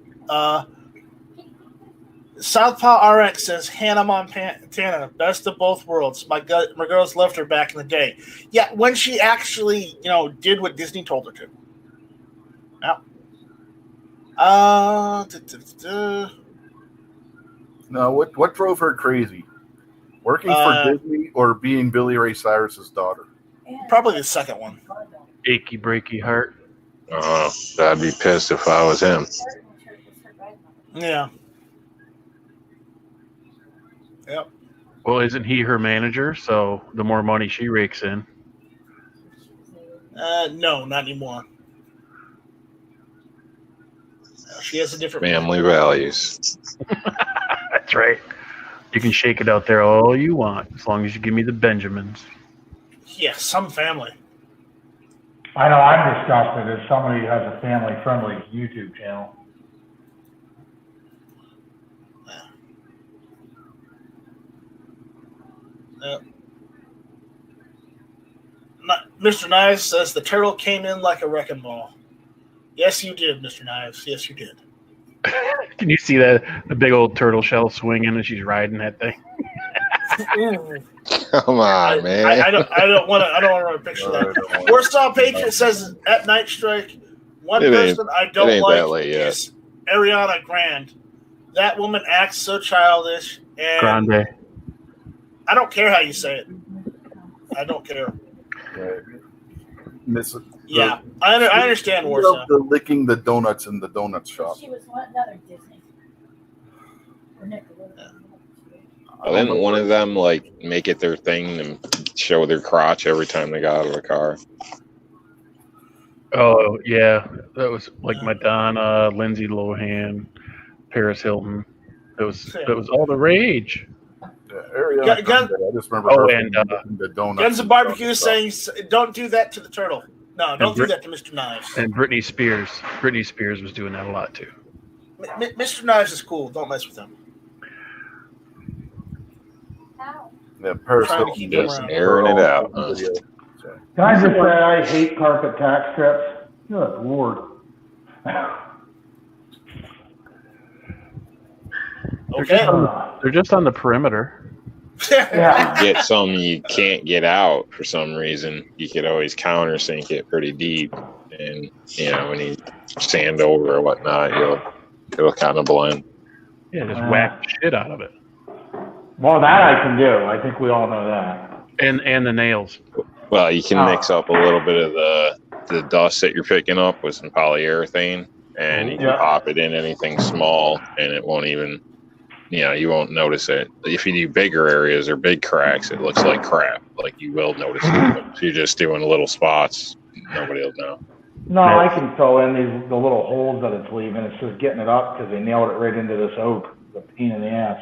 Southpaw RX says Hannah Montana, best of both worlds. My girls loved her back in the day. Yeah, when she actually, did what Disney told her to. No, what drove her crazy? Working for Disney or being Billy Ray Cyrus's daughter? Probably the second one. Achy breaky heart. Oh, I'd be pissed if I was him. Yeah. Yep. Well, isn't he her manager? So the more money she rakes in. No, not anymore. She has a different family values. That's right. You can shake it out there all you want, as long as you give me the Benjamins. Yeah, some family. I know I'm disgusted if somebody has a family-friendly YouTube channel. Mr. Knives says the turtle came in like a wrecking ball. Yes, you did, Mr. Knives. Yes, you did. Can you see the big old turtle shell swinging as she's riding that thing? Come on, man. I don't want to picture that. Warsaw Patriot says at Night Strike, one person I don't like is Ariana Grande. That woman acts so childish. And Grande. I don't care how you say it. I don't care. Yeah, I understand Warsaw. The licking the donuts in the donut shop. She was another Disney. Didn't one of them make it their thing and show their crotch every time they got out of the car? Oh yeah, that was like Madonna, Lindsay Lohan, Paris Hilton. That was all the rage. I just remember and the donuts. Guns and Barbecue is saying, don't do that to the turtle. No, don't do that to Mr. Knives. And Britney Spears. Britney Spears was doing that a lot too. Mr. Knives is cool. Don't mess with him. Yeah, Paris Hilton just airing it out. Can I just say I hate carpet tack strips? Good Lord. Okay. They're just on the perimeter. Yeah. you get some you can't get out for some reason, you could always countersink it pretty deep. And, when you sand over or whatnot, it'll kind of blend. Yeah, just whack the shit out of it. Well, that I can do. I think we all know that. And the nails. Well, you can mix up a little bit of the dust that you're picking up with some polyurethane, and you can pop it in anything small, and it won't even, you won't notice it. If you do bigger areas or big cracks, it looks like crap. Like, you will notice it. But if you're just doing little spots, nobody will know. No, I can fill in the little holes that it's leaving. It's just getting it up because they nailed it right into this oak. The pain in the ass.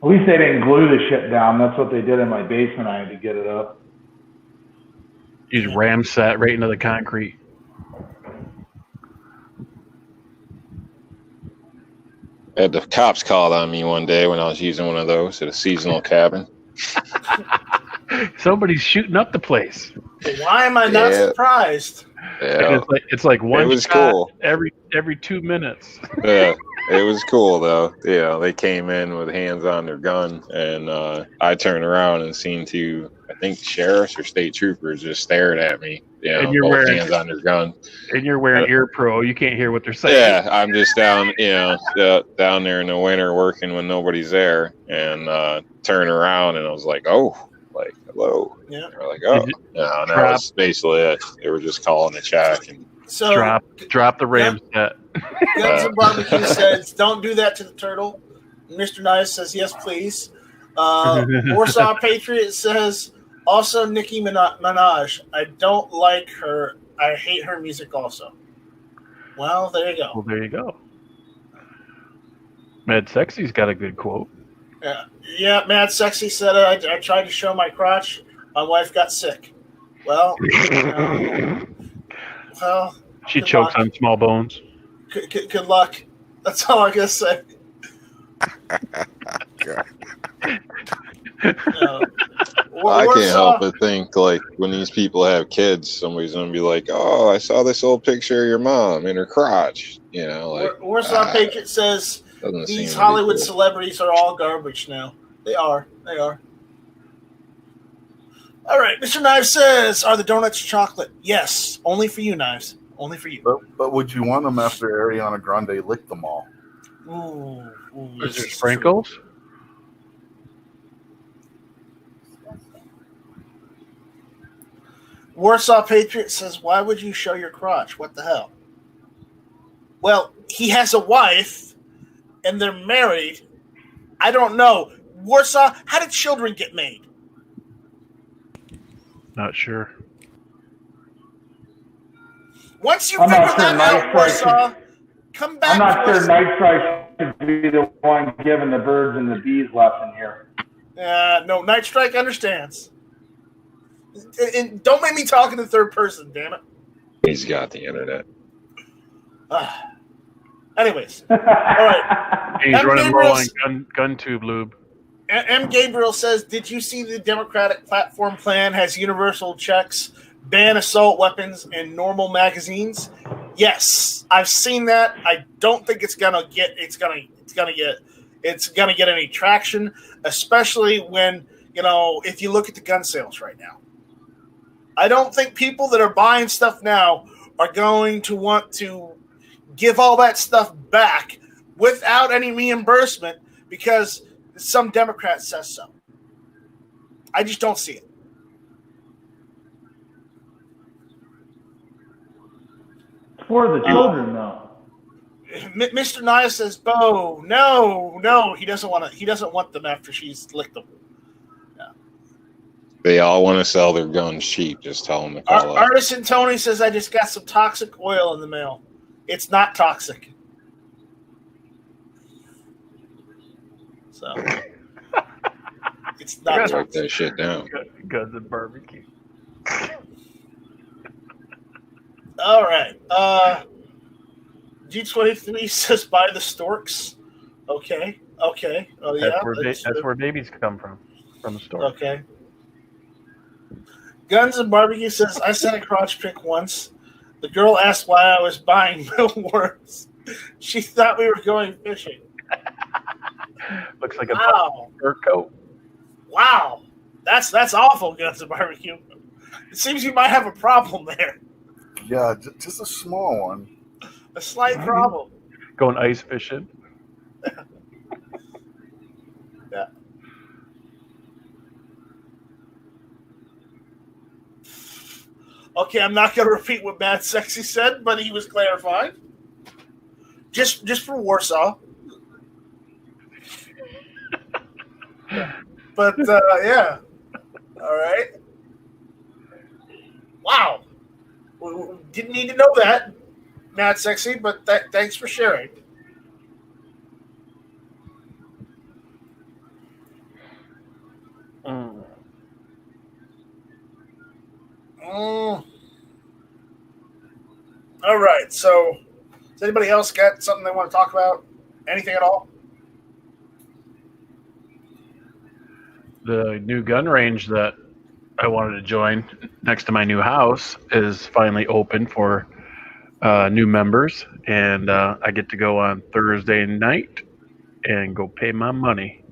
At least they didn't glue the shit down. That's what they did in my basement. I had to get it up. You just ram set right into the concrete. I had the cops called on me one day when I was using one of those at a seasonal cabin. Somebody's shooting up the place. Why am I not surprised? Yeah. It's like one it was shot cool. every 2 minutes. Yeah, it was cool though. Yeah, they came in with hands on their gun, and I turned around and seen two, I think, sheriffs or state troopers just staring at me. And you're both wearing hands on their gun. And you're wearing ear pro. You can't hear what they're saying. Yeah, I'm just down, down there in the winter working when nobody's there, and turn around and I was like, oh, like, hello. Yeah. They're like, oh, no, that was basically it. They were just calling a check. And So drop the ram set. Guns and Barbecue says, don't do that to the turtle. Mr. Nice says, yes, please. Warsaw Patriot says, also Nicki Minaj. I don't like her. I hate her music also. Well, there you go. Well, there you go. Mad Sexy's got a good quote. Yeah, Mad Sexy said, I tried to show my crotch. My wife got sick. Well, she chokes on small bones. Good luck. That's all I gotta say. I can't help but think, like, when these people have kids, somebody's gonna be like, "Oh, I saw this old picture of your mom in her crotch." Warsaw Patriot says these Hollywood celebrities are all garbage now. They are. All right, Mr. Knives says, are the donuts chocolate? Yes, only for you, Knives. Only for you. But would you want them after Ariana Grande licked them all? Ooh, is there sprinkles? True. Warsaw Patriot says, why would you show your crotch? What the hell? Well, he has a wife, and they're married. I don't know. Warsaw, how did children get made? Not sure. Once you figure that out, Warsaw, come back. I'm not sure Night Strike should be the one giving the birds and the bees lesson here. No, Night Strike understands. And don't make me talk in the third person, damn it. He's got the internet. Anyways, all right. He's running low on GunTube lube. M. Gabriel says, did you see the Democratic platform plan has universal checks, ban assault weapons, and normal magazines? Yes, I've seen that. I don't think it's gonna get any traction, especially when, if you look at the gun sales right now. I don't think people that are buying stuff now are going to want to give all that stuff back without any reimbursement because some Democrat says so. I just don't see it. It's for the children, though. Mr. Naya says, "Bo, no, he doesn't want to. He doesn't want them after she's licked them." They all want to sell their guns cheap. Just tell them to call up. Artisan Tony says, I just got some toxic oil in the mail. It's not toxic. So, it's not toxic. Write that shit down. Guns and barbecue. All right. G23 says, buy the storks. Okay. Oh, yeah. That's where babies come from the store. Okay. Guns and Barbecue says, I sent a crotch pic once, The girl asked why I was buying millworms. She thought we were going fishing. Looks like a fur coat. Wow. That's awful, Guns and Barbecue. It seems you might have a problem there. Yeah, just a small one. A slight problem. Going ice fishing. Yeah. Okay, I'm not going to repeat what Mad Sexy said, but he was clarifying. Just for Warsaw. But, yeah. All right. Wow. We didn't need to know that, Mad Sexy, but thanks for sharing. All right. So, does anybody else got something they want to talk about? Anything at all? The new gun range that I wanted to join next to my new house is finally open for new members, and I get to go on Thursday night and go pay my money,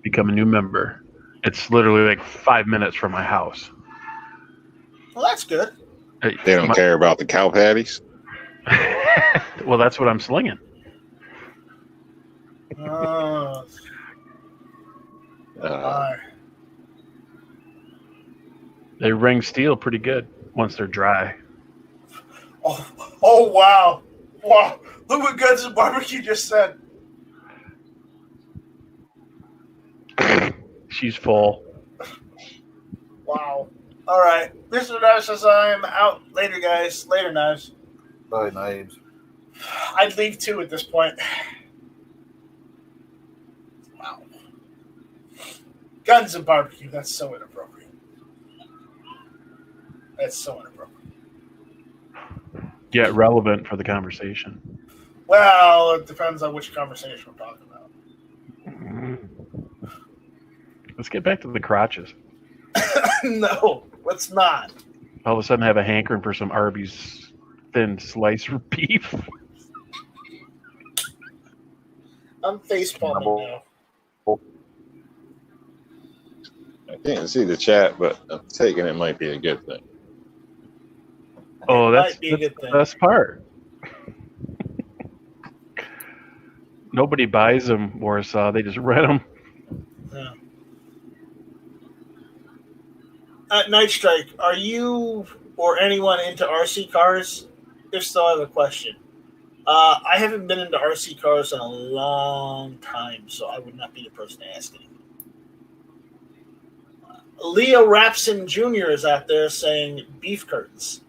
become a new member. It's literally like 5 minutes from my house. Well, that's good. They don't care about the cow patties? Well, that's what I'm slinging. They ring steel pretty good once they're dry. Oh wow. Wow. Look what Guns and Barbecue just said. She's full. Wow. All right. Mr. Knives says I'm out. Later, guys. Later, Knives. Bye, Knives. I'd leave too at this point. Wow. Guns and Barbecue. That's so inappropriate. That's so inappropriate. Yet relevant for the conversation. Well, it depends on which conversation we're talking about. Let's get back to the crotches. No, let's not. All of a sudden, I have a hankering for some Arby's thin slice of beef. I'm facepalming now. I can't see the chat, but I'm taking it might be a good thing. Oh, that's the best part. Nobody buys them, Warsaw. They just rent them. Yeah. Night Strike, are you or anyone into RC cars? If so, I have a question. I haven't been into RC cars in a long time, so I would not be the person to ask anything. Leo Rapson Jr. is out there saying beef curtains.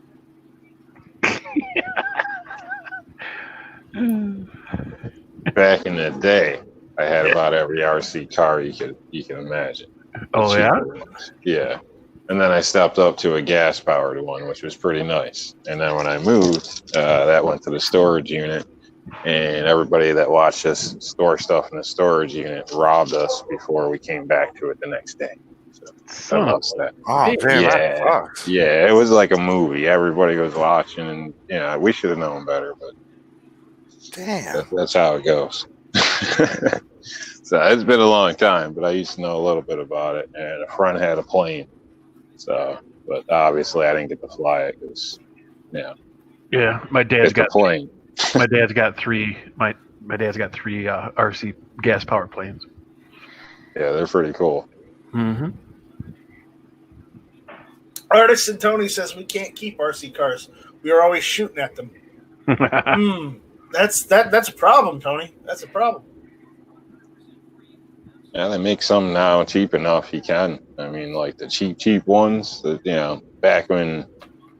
Back in the day, I had about every RC car you can imagine. Oh yeah? Yeah. And then I stepped up to a gas-powered one, which was pretty nice. And then when I moved, that went to the storage unit. And everybody that watched us store stuff in the storage unit robbed us before we came back to it the next day. So I lost that. Oh, damn, that sucks. Yeah, it was like a movie. Everybody was watching, and we should have known better, but damn, that's how it goes. So it's been a long time, but I used to know a little bit about it. And a friend had a plane. So, but obviously I didn't get to fly it because, yeah, my dad's got a plane. My dad's got three. My dad's got three RC gas powered planes. Yeah, they're pretty cool. Mm-hmm. Artist and Tony says we can't keep RC cars. We are always shooting at them. That's a problem, Tony. That's a problem. Yeah, they make some now cheap enough you can. I mean, like the cheap ones that, back when,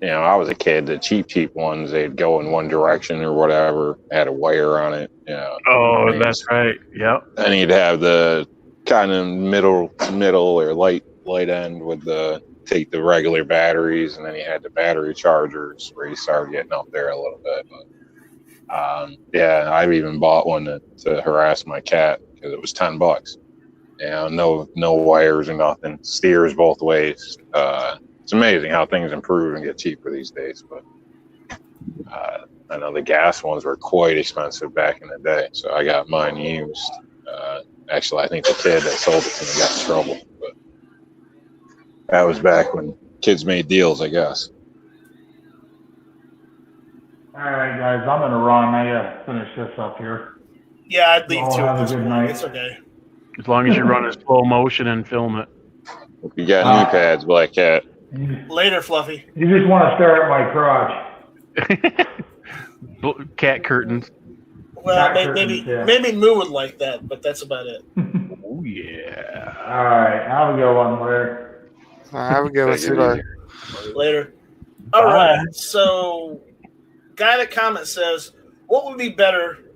I was a kid, the cheap ones, they'd go in one direction or whatever, had a wire on it. Yeah. Oh, that's right. Yep. And you'd have the kind of middle or light end with take the regular batteries, and then you had the battery chargers where you started getting up there a little bit. But yeah, I've even bought one to harass my cat because it was $10. No wires or nothing. Steers both ways. It's amazing how things improve and get cheaper these days. But I know the gas ones were quite expensive back in the day, so I got mine used. Actually, I think the kid that sold it to me got in trouble, but that was back when kids made deals, I guess. All right, guys, I'm gonna run. I gotta finish this up here. Yeah, I'd leave Y'all too have at a this good point. night. It's okay. As long as you run in slow motion and film it. If you got knee pads, Black Cat. Later, Fluffy. You just want to stare at my crotch. Cat curtains. Well, Cat maybe curtains, yeah. maybe Moo would like that, but that's about it. Oh yeah. All right, have a good one, Blair. Have a good one. See you later. Later. All right. So, guy that comment says, "What would be better,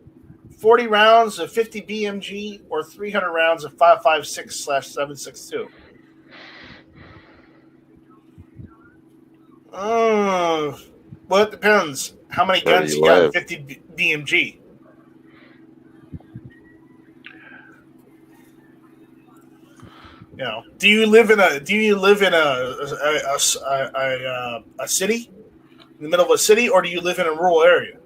40 rounds of 50 BMG or 300 rounds of 5.56/7.62?" Well, it depends. How many Where guns do you you got in live? 50 BMG? You know, do you live in a city, in the middle of a city, or do you live in a rural area?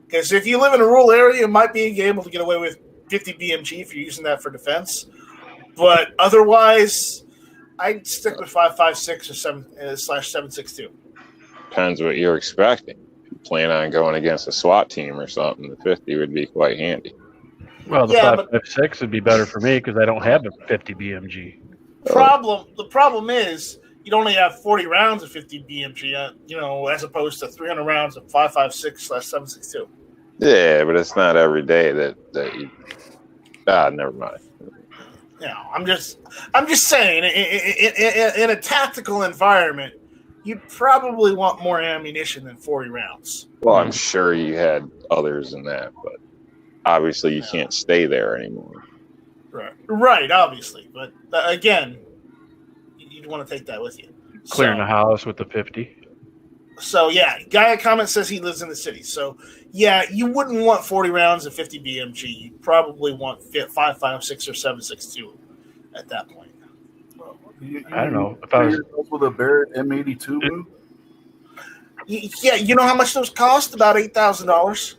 Because if you live in a rural area, you might be able to get away with 50 BMG if you're using that for defense. But otherwise, I'd stick with 5.56 or 7/7.62. Depends what you're expecting. If you plan on going against a SWAT team or something, the 50 would be quite handy. Well, the Yeah, but 5.56 would be better for me because I don't have a 50 BMG. the problem is you'd only have 40 rounds of 50 BMG, as opposed to 300 rounds of 5.56/7.62. Yeah, but it's not every day that you. Never mind. I'm just saying, in a tactical environment, you'd probably want more ammunition than 40 rounds. Well, I'm sure you had others than that, but obviously you can't stay there anymore. Right, obviously. But again, you'd want to take that with you. Clearing the house with the 50. So, yeah, guy in comments says he lives in the city. So, yeah, you wouldn't want 40 rounds of 50 BMG. You'd probably want 5.56 or 7.62 at that point. I don't know. If I was with a Barrett M82. Yeah, you know how much those cost? About $8,000.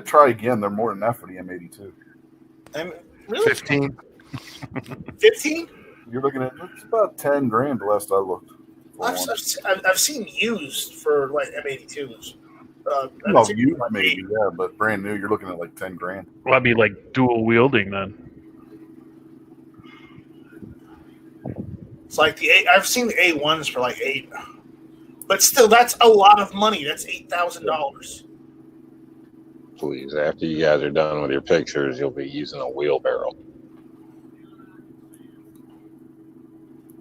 Try again. They're more than that for the M82. Really? 15. 15? You're looking at it's about 10 grand. The last I looked. I've seen used for like M82s. No, you maybe, yeah, but brand new, you're looking at like 10 grand. Well, that'd be like dual wielding then. It's like I've seen the A1s for like $8, but still, that's a lot of money. That's $8,000. Please, after you guys are done with your pictures, you'll be using a wheelbarrow.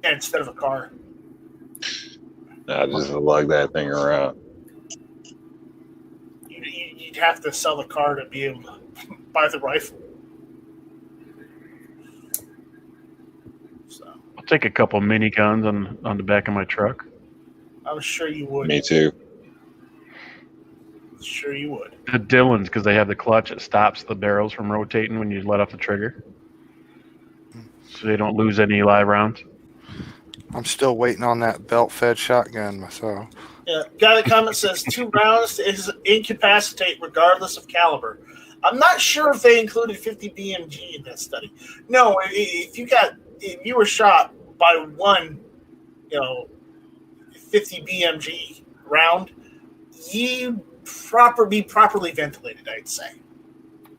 Yeah, instead of a car. Just lug that thing around. You'd have to sell the car to be able to buy the rifle. So I'll take a couple miniguns on the back of my truck. I'm sure you would. Me too. Sure you would. The Dillons, because they have the clutch that stops the barrels from rotating when you let off the trigger. So they don't lose any live rounds. I'm still waiting on that belt-fed shotgun myself. Yeah, guy in the comment says 2 rounds to incapacitate regardless of caliber. I'm not sure if they included 50 BMG in that study. No, if you were shot by one, 50 BMG round, you be properly ventilated, I'd say.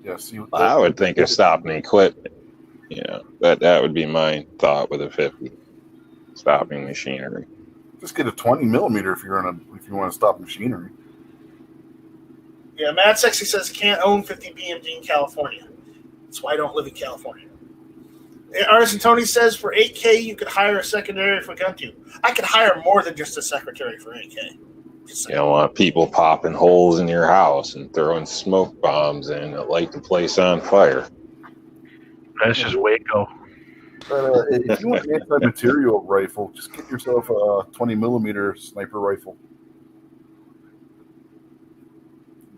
Yes, I would think of stopping equipment. That would be my thought with a 50. Stopping machinery. Just get a 20 millimeter if you want to stop machinery. Yeah, Mad Sexy says can't own 50 BMG in California. That's why I don't live in California. Artisan Tony says for 8K you could hire a secretary for GunTube. I could hire more than just a secretary for 8K. You don't want people popping holes in your house and throwing smoke bombs in that light the place on fire. That's just Waco. But if you want an anti-material rifle, just get yourself a 20 millimeter sniper rifle.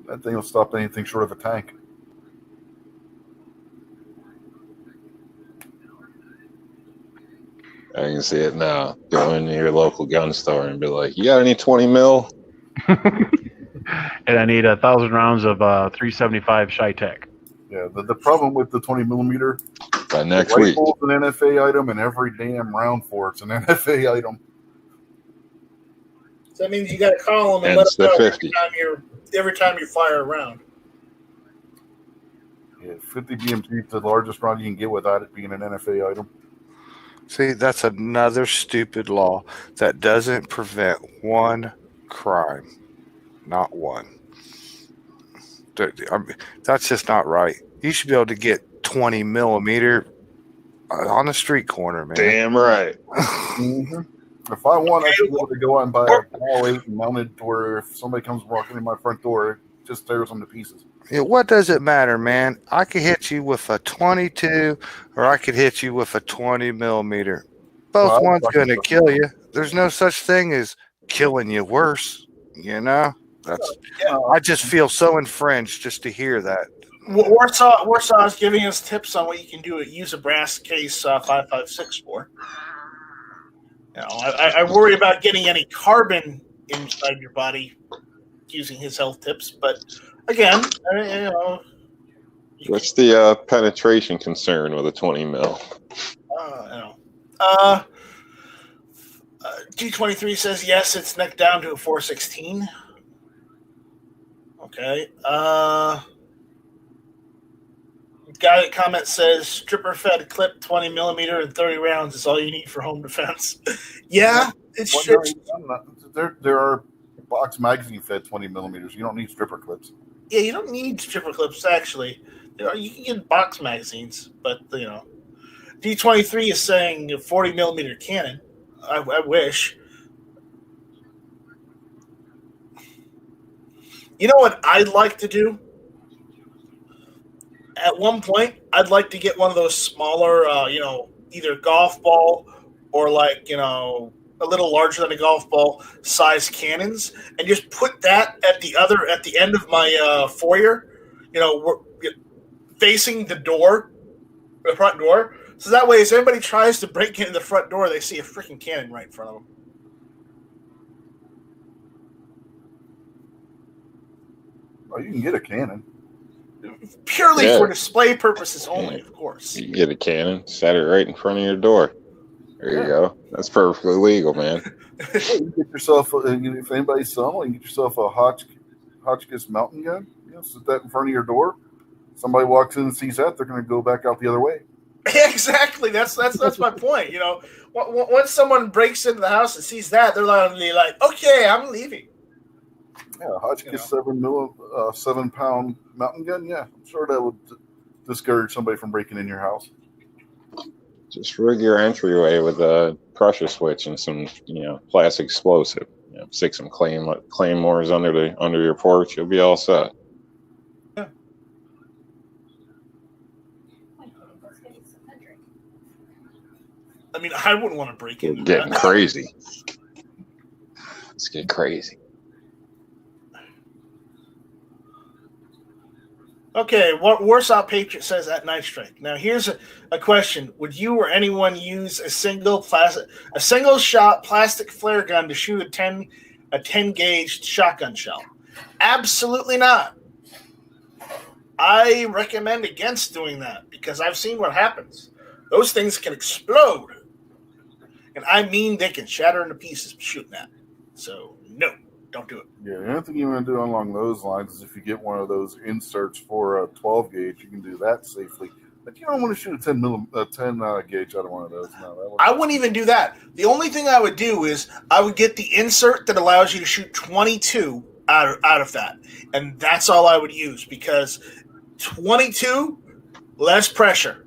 That thing will stop anything short of a tank. I can see it now. Go into your local gun store and be like, "You got any 20 mil?" and I need 1,000 rounds of 375 Shytech. Yeah, the problem with the 20 millimeter, By next week. rifle's an NFA item, and every damn round for it's an NFA item. So that means you got to call them and Hence let them know the 50. every time you fire a round. Yeah, 50 BMG is the largest round you can get without it being an NFA item. See, that's another stupid law that doesn't prevent one crime. Not one. That's just not right. You should be able to get 20 millimeter on the street corner, man. Damn right. Mm-hmm. If I want, I should be able to go out and buy a Ball 8 and mount it to where if somebody comes walking in my front door, it just tears them to pieces. Yeah, what does it matter, man? I could hit you with a 22 or I could hit you with a 20 millimeter. Both Well, one's going to kill you. There's no such thing as killing you worse, you know? I just feel so infringed just to hear that. Warsaw is giving us tips on what you can do. Use a brass case 5.56 for. You know, I worry about getting any carbon inside your body using his health tips, but again, you know. What's the penetration concern with a 20 mil? G23 says yes, it's neck down to a 416. Okay. Guy that comment says stripper fed clip 20 millimeter and 30 rounds is all you need for home defense. Yeah, it's there are box magazine fed 20 millimeters. You don't need stripper clips. Yeah, you don't need stripper clips actually. You know, you can get box magazines, but you know, D23 is saying a 40 millimeter cannon. I wish. You know what I'd like to do? At one point, I'd like to get one of those smaller, either golf ball or like, a little larger than a golf ball size cannons, and just put that at the end of my foyer, facing the front door. So that way, if anybody tries to break into the front door, they see a freaking cannon right in front of them. Well, you can get a cannon. Purely for display purposes only, of course. You can get a cannon, set it right in front of your door. There you go. That's perfectly legal, man. You get yourself, if anybody's selling, you get yourself a Hotchkiss mountain gun. Sit that in front of your door. Somebody walks in and sees that, they're going to go back out the other way. Exactly. That's my point. Once someone breaks into the house and sees that, they're like, okay, I'm leaving. Yeah, Hotchkiss 7-pound mountain gun. Yeah, I'm sure that would discourage somebody from breaking in your house. Just rig your entryway with a pressure switch and some, plastic explosive. Stick some claymores under your porch. You'll be all set. Yeah. I mean, I wouldn't want to break in. Getting crazy. Let's get crazy. Okay, what Warsaw Patriot says at Night Strike. Now, here's a question: would you or anyone use a single shot plastic flare gun to shoot a 10 gauge shotgun shell? Absolutely not. I recommend against doing that because I've seen what happens. Those things can explode, and I mean they can shatter into pieces shooting that. So no. Don't do it. Yeah, the only thing you want to do along those lines is if you get one of those inserts for a 12 gauge, you can do that safely. But you don't want to shoot a 10 gauge out of one of those. No, I wouldn't even do that. The only thing I would do is I would get the insert that allows you to shoot 22 out of that, and that's all I would use because 22 less pressure.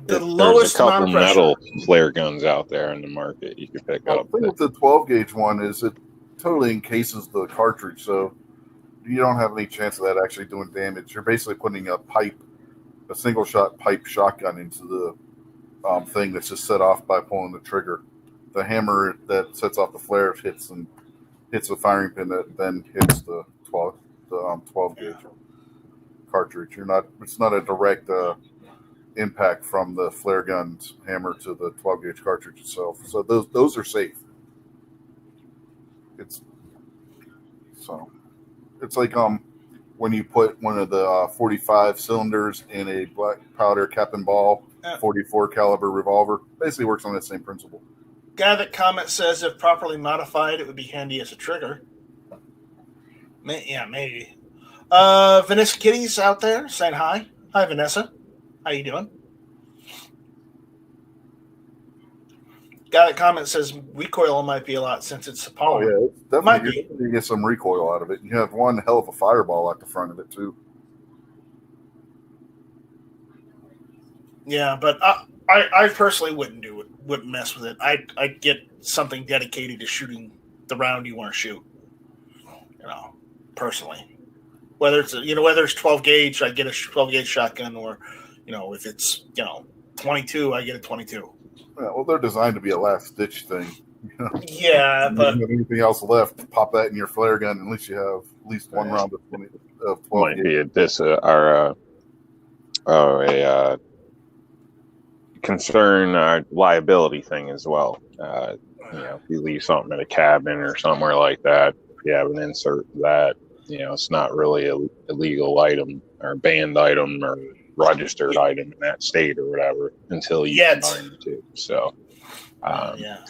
The lowest amount of pressure. There's a couple metal flare guns out there in the market you can pick up. The thing with the 12 gauge one is it totally encases the cartridge, so you don't have any chance of that actually doing damage. You're basically putting a single shot pipe shotgun into the thing that's just set off by pulling the trigger. The hammer that sets off the flare hits the firing pin that then hits the 12 gauge cartridge. It's not a direct impact from the flare gun's hammer to the 12 gauge cartridge itself. So those are safe. It's like when you put one of the 45 cylinders in a black powder cap and ball 44 caliber revolver. Basically works on that same principle. Guy that comment says if properly modified, it would be handy as a trigger. Yeah, maybe. Vanessa Kitty's out there saying hi. Hi, Vanessa. How you doing? Guy that comment says recoil might be a lot since it's a polymer. Oh, yeah. Definitely you get some recoil out of it. You have one hell of a fireball at the front of it, too. Yeah, but I personally wouldn't do it. Wouldn't mess with it. I'd get something dedicated to shooting the round you want to shoot. Personally, whether it's 12 gauge, I get a 12 gauge shotgun, or if it's 22, I get a 22. Yeah, well, they're designed to be a last ditch thing. Yeah, but if you have anything else left, pop that in your flare gun. At least you have at least one round of 12 might gauge. be a concern or liability thing as well. If you leave something in a cabin or somewhere like that, if you have an insert for that, it's not really a legal item or banned item or registered item in that state or whatever until you combine the two. So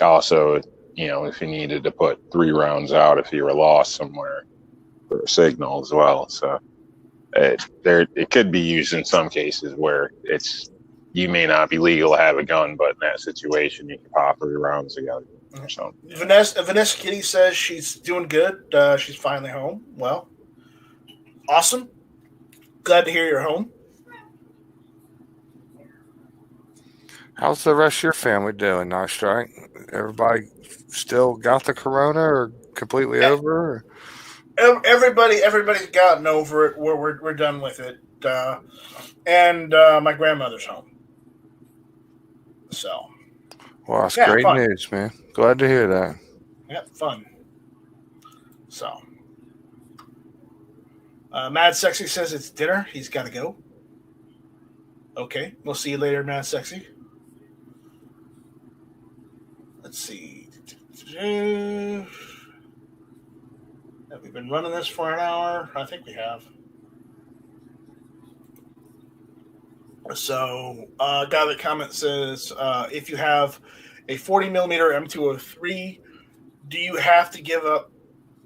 also, if you needed to put 3 rounds out if you were lost somewhere for a signal as well. So it could be used in some cases where you may not be legal to have a gun, but in that situation you can pop 3 rounds together or something. Vanessa Kitty says she's doing good. She's finally home. Well, awesome. Glad to hear you're home. How's the rest of your family doing, Night Strike? Everybody still got the corona or completely over? Everybody's gotten over it. We're done with it. And my grandmother's home. So. Well, that's great news, man. Glad to hear that. Yep, fun. So. Mad Sexy says it's dinner. He's got to go. Okay, we'll see you later, Mad Sexy. Let's see. Have we been running this for an hour? I think we have. So, guy that comment says, if you have a 40 millimeter M203, do you have to give up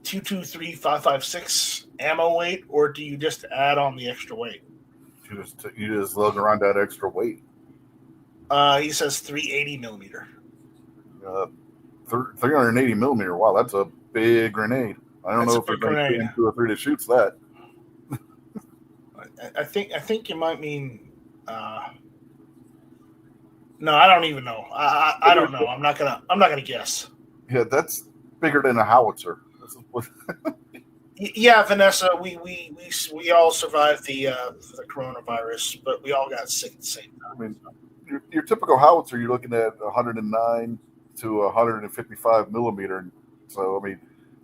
223.556 ammo weight, or do you just add on the extra weight? You just lug around that extra weight. He says 380 millimeter. 380 millimeter. Wow, that's a big grenade. I don't know if there's any M203 that shoots that. I think you might mean. No, I don't even know. I don't know. I'm not gonna guess. Yeah, that's bigger than a howitzer. Yeah, Vanessa, we all survived the coronavirus, but we all got sick at the same time. I mean, your typical howitzer, you're looking at 109 to 155 millimeter. So, I mean,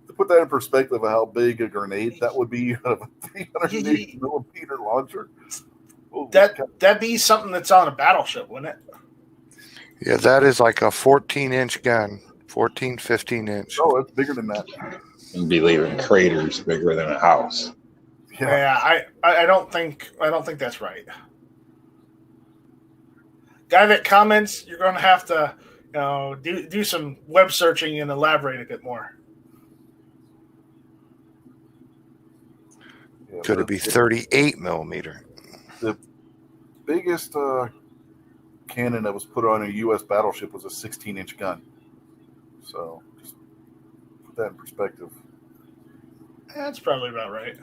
to put that in perspective of how big a grenade that would be out of a 380 millimeter launcher. That'd be something that's on a battleship, wouldn't it? Yeah, that is like a 14-inch gun. 14, 15-inch. Oh, it's bigger than that. You'd be leaving craters bigger than a house. Yeah, I don't think that's right. Guy that comments, you're going to have to do some web searching and elaborate a bit more. Yeah, could it be 38 millimeter? The biggest cannon that was put on a U.S. battleship was a 16-inch gun. So, just put that in perspective. That's probably about right.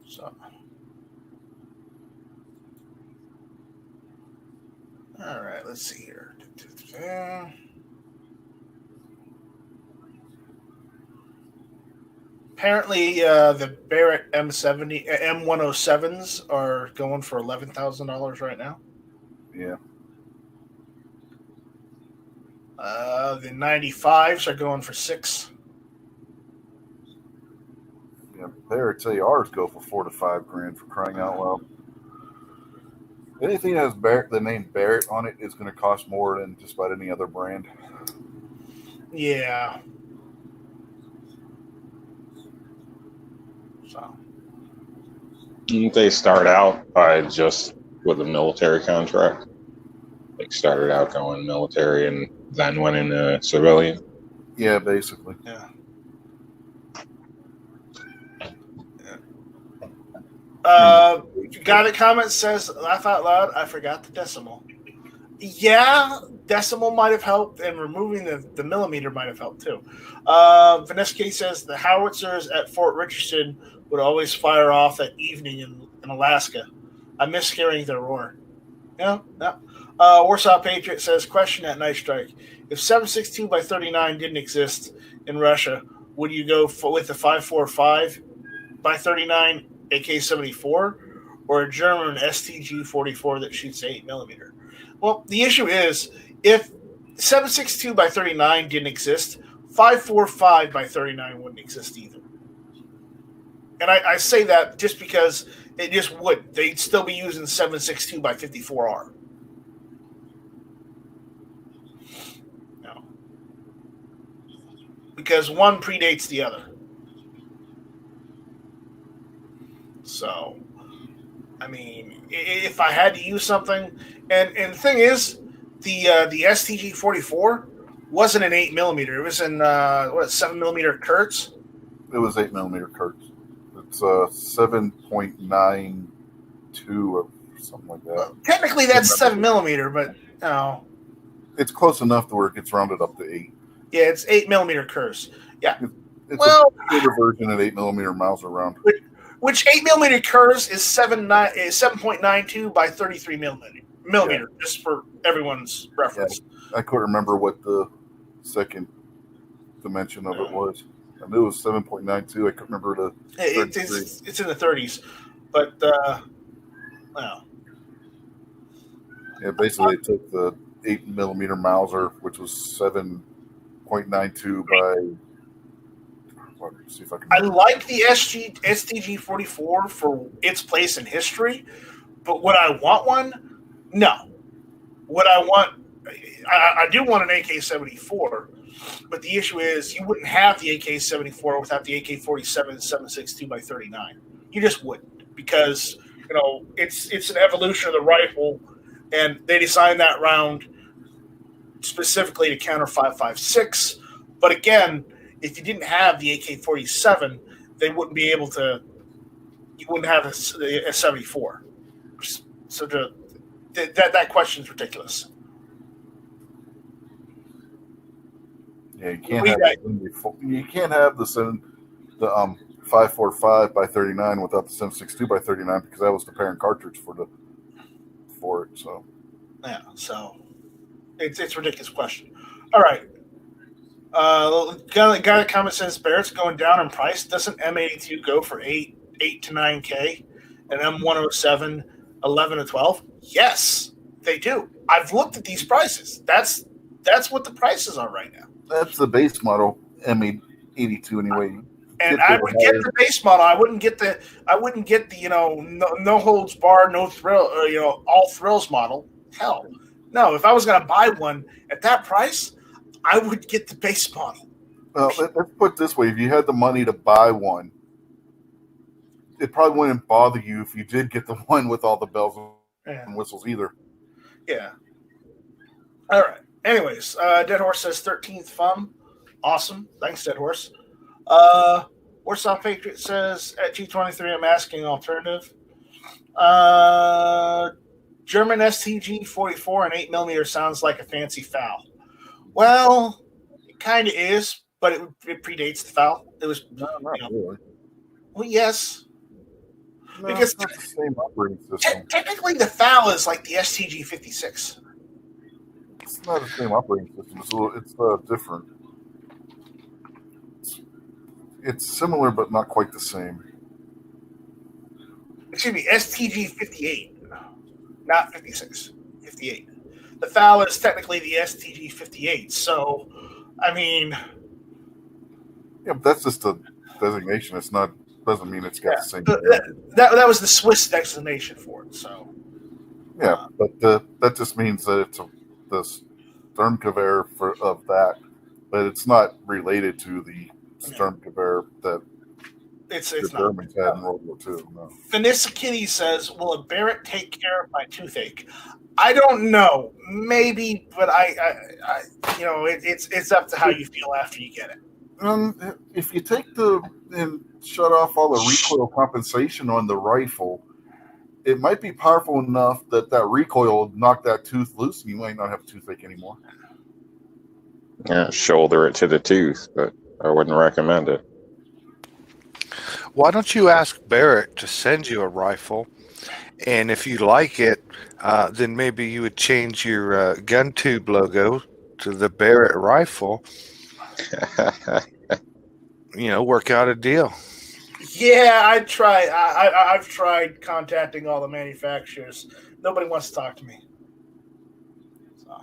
So, all right, let's see here. Apparently, the Barrett M107s are going for $11,000 right now. Yeah. The 95s are going for $6,000. Yeah. pair, I'd say ours go for $4,000 to $5,000 for crying out loud. Anything that has the name Barrett on it is going to cost more than just about any other brand. Yeah. So. Didn't they start out by just with a military contract? Like started out going military and then went into civilian? Yeah, basically. Yeah. Guy that comments says, laugh out loud, I forgot the decimal. Yeah, decimal might have helped, and removing the millimeter might have helped too. Vanessa K says the howitzers at Fort Richardson would always fire off at evening in Alaska. I miss hearing their roar. Yeah. Warsaw Patriot says, question at Night Strike. If 7.62 by 39 didn't exist in Russia, would you go with the 5.45 by 39 AK-74 or a German STG-44 that shoots 8mm? Well, the issue is, if 7.62 by 39 didn't exist, 5.45 by 39 wouldn't exist either. And I say that just because it just would. They'd still be using 7.62 by 54R. No. Because one predates the other. So, I mean, if I had to use something, and the thing is, the STG-44 wasn't an 8mm. It was in 7mm Kurtz. It was 8mm Kurtz. It's 7.92 or something like that. Well, technically, that's 7mm, but no. It's close enough to where it gets rounded up to 8. Yeah, it's 8mm Kurtz. Yeah. It's a bigger version of 8mm Mauser round. Which 8mm Kurz is 7.92 by 33 millimeter, just for everyone's reference. Yeah, I couldn't remember what the second dimension of it was. I knew it was 7.92. I couldn't remember the. It's in the 30s, but well. Yeah, basically they took the 8mm Mauser, which was 7.92 by. See if I can. I like the STG-44 for its place in history, but would I want one? No. What I want, I do want an AK-74, but the issue is you wouldn't have the AK-74 without the AK-47 7.62 by 39. You just wouldn't, because it's an evolution of the rifle, and they designed that round specifically to counter 5.56. But again, if you didn't have the AK-47, they wouldn't be able to. You wouldn't have a 74. So that question is ridiculous. Yeah, you can't have the 5.45 by 39 without the 7.62 by 39 because that was the parent cartridge for it. So yeah, so it's a ridiculous question. All right. Guy that comment says Barrett's going down in price. Doesn't M82 go for 8 to 9K and M107 11 to 12? Yes, they do. I've looked at these prices. That's what the prices are right now. That's the base model M82 anyway. And I would get the base model. I wouldn't get the no holds barred, no thrill, all thrills model. Hell, no. If I was going to buy one at that price, I would get the base model. Well, let's put it this way. If you had the money to buy one, it probably wouldn't bother you if you did get the one with all the bells and whistles either. Yeah. All right. Anyways, Dead Horse says 13th FUM. Awesome. Thanks, Dead Horse. Warsaw Patriot says at G23, I'm asking alternative. German STG 44 and 8mm sounds like a fancy foul. Well, it kind of is, but it predates the foul. It was not really. Well, yes. No, because it's not the same operating system. Technically, the foul is like the STG 56. It's not the same operating system. It's different. It's similar, but not quite the same. Excuse me, STG 58, not 56. 58. The foul is technically the STG 58. So, I mean, yeah, but that's just a designation. It's not doesn't mean it's got the same. That was the Swiss explanation for it. So yeah, but that just means that it's the Sturmgewehr of that, but it's not related to the Sturmgewehr that the Germans had in World War II. No. Vanessa Kitty says, "Will a Barrett take care of my toothache?" I don't know. Maybe, but I it's up to how you feel after you get it. If you take and shut off all the recoil compensation on the rifle, it might be powerful enough that recoil will knock that tooth loose, and you might not have a toothache anymore. Yeah, shoulder it to the tooth, but I wouldn't recommend it. Why don't you ask Barrett to send you a rifle, and if you like it, then maybe you would change your GunTube logo to the Barrett rifle. Work out a deal. Yeah, I've tried contacting all the manufacturers. Nobody wants to talk to me. So,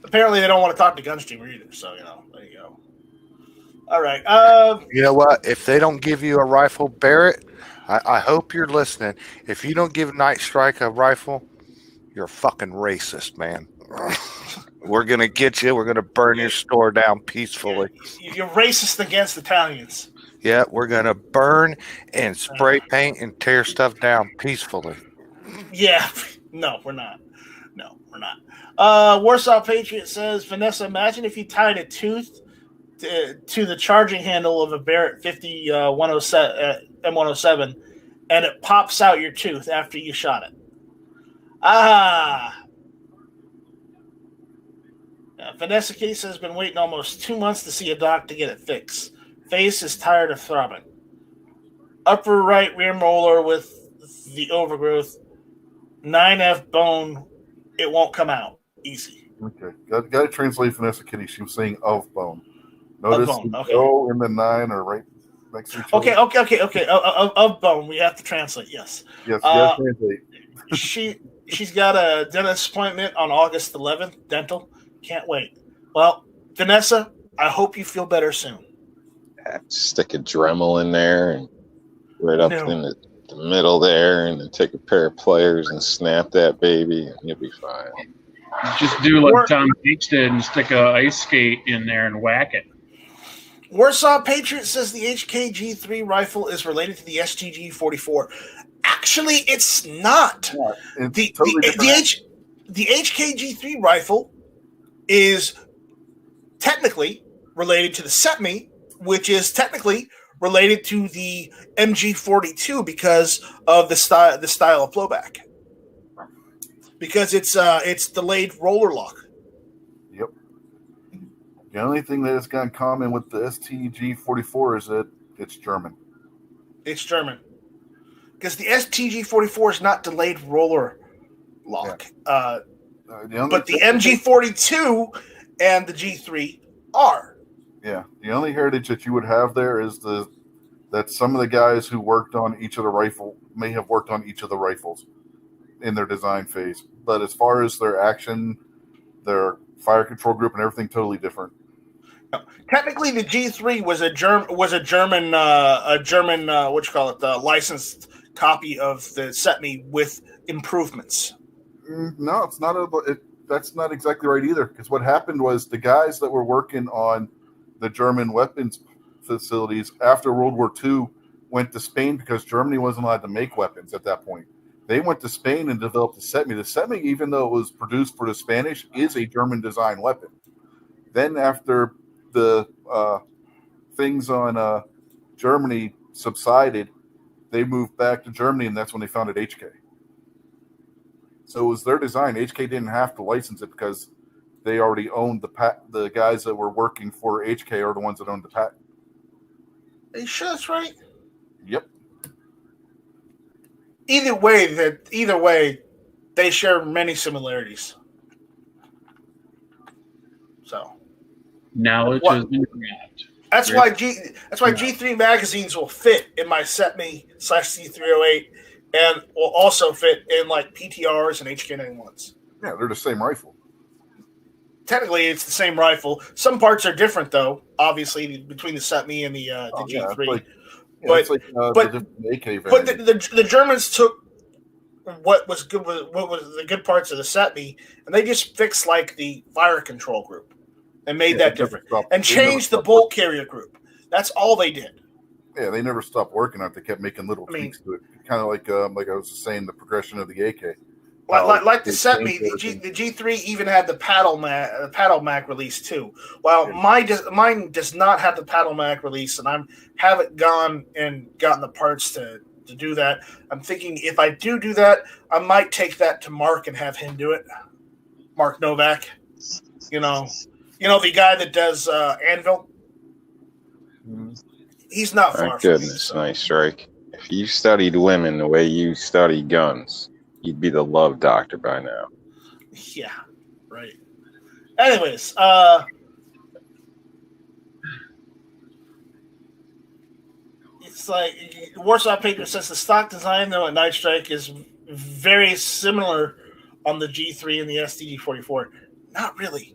apparently, they don't want to talk to Gunstreamer either. So there you go. All right. You know what? If they don't give you a rifle, Barrett, I hope you're listening. If you don't give Night Strike a rifle, you're a fucking racist, man. We're going to get you. We're going to burn your store down peacefully. You're racist against Italians. Yeah, we're going to burn and spray paint and tear stuff down peacefully. Yeah. No, we're not. No, we're not. Warsaw Patriot says, Vanessa, imagine if you tied a tooth to the charging handle of a Barrett 50 M107 and it pops out your tooth after you shot it. Vanessa Kitty says, been waiting almost 2 months to see a doc to get it fixed. Face is tired of throbbing. Upper right rear molar with the overgrowth. 9F bone. It won't come out. Easy. Okay. Got to translate Vanessa Kitty. She was saying of bone. Notice of bone. Okay. O and the 9 are right next to each other. Okay. Of bone. We have to translate. Yes. Yes, you got to translate. She's got a dentist appointment on August 11th. Dental. Can't wait. Well, Vanessa, I hope you feel better soon. Stick a Dremel in there and right up in the middle there, and then take a pair of pliers and snap that baby, and you'll be fine. Just do like Tom H did and stick a ice skate in there and whack it. Warsaw Patriot says the HKG3 rifle is related to the STG-44. Actually, it's not. Yeah, the HKG3 rifle is technically related to the SETME, which is technically related to the MG42 because of the style of blowback. Because it's delayed roller lock. Yep. The only thing that it's got in common with the STG-44 is that it's German. It's German. Because the STG-44 is not delayed roller lock. Yeah. But the MG42 and the G3 are. Yeah. The only heritage that you would have there is that some of the guys who worked on each of the rifle may have worked on each of the rifles in their design phase. But as far as their action, their fire control group and everything, totally different. Technically, the G3 was a German licensed copy of the SETME with improvements. No, it's not. That's not exactly right either. Because what happened was the guys that were working on the German weapons facilities after World War II went to Spain because Germany wasn't allowed to make weapons at that point. They went to Spain and developed the SETME. The SETME, even though it was produced for the Spanish, is a German design weapon. Then after the things on Germany subsided, they moved back to Germany, and that's when they founded HK. So it was their design. HK didn't have to license it because they already owned the guys that were working for HK are the ones that owned the patent. Are you sure that's right? Yep. Either way, they share many similarities. So knowledge is internet. That's why G3 magazines will fit in my SETME/C308 and will also fit in like PTRs and HK91s. Yeah, they're the same rifle. Technically, it's the same rifle. Some parts are different, though, obviously, between the SETME and the G3. Yeah, but it's like but the different AK but variants. the Germans took what was the good parts of the SETB, and they just fixed like the fire control group and made that different, and changed the bolt carrier group. That's all they did. Yeah, they never stopped working on it. They kept making little tweaks to it, kind of like I was saying, the progression of the AK. Like the SETB, the G3 even had the paddle mag release too. While mine does not have the paddle mag release, and I haven't gone and gotten the parts to do that. I'm thinking if I do that, I might take that to Mark and have him do it. Mark Novak, you know the guy that does Anvil. He's not far. Thank goodness, nice strike. If you studied women the way you study guns, you'd be the love doctor by now. Yeah, right. Anyways, it's like Warsaw Paper says the stock design though at Night Strike is very similar on the G3 and the STG-44. Not really.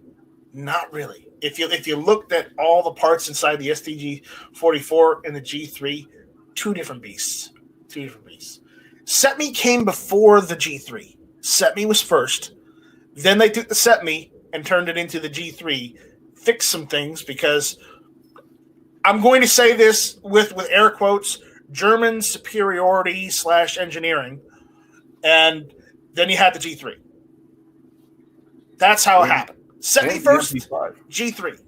If you looked at all the parts inside the STG-44 and the G3, two different beasts. SETME came before the G3. SETME was first. Then they took the SETME and turned it into the G3, fixed some things because I'm going to say this with air quotes, German superiority / engineering, and then you had the G3. That's how it happened. SETME first, G3.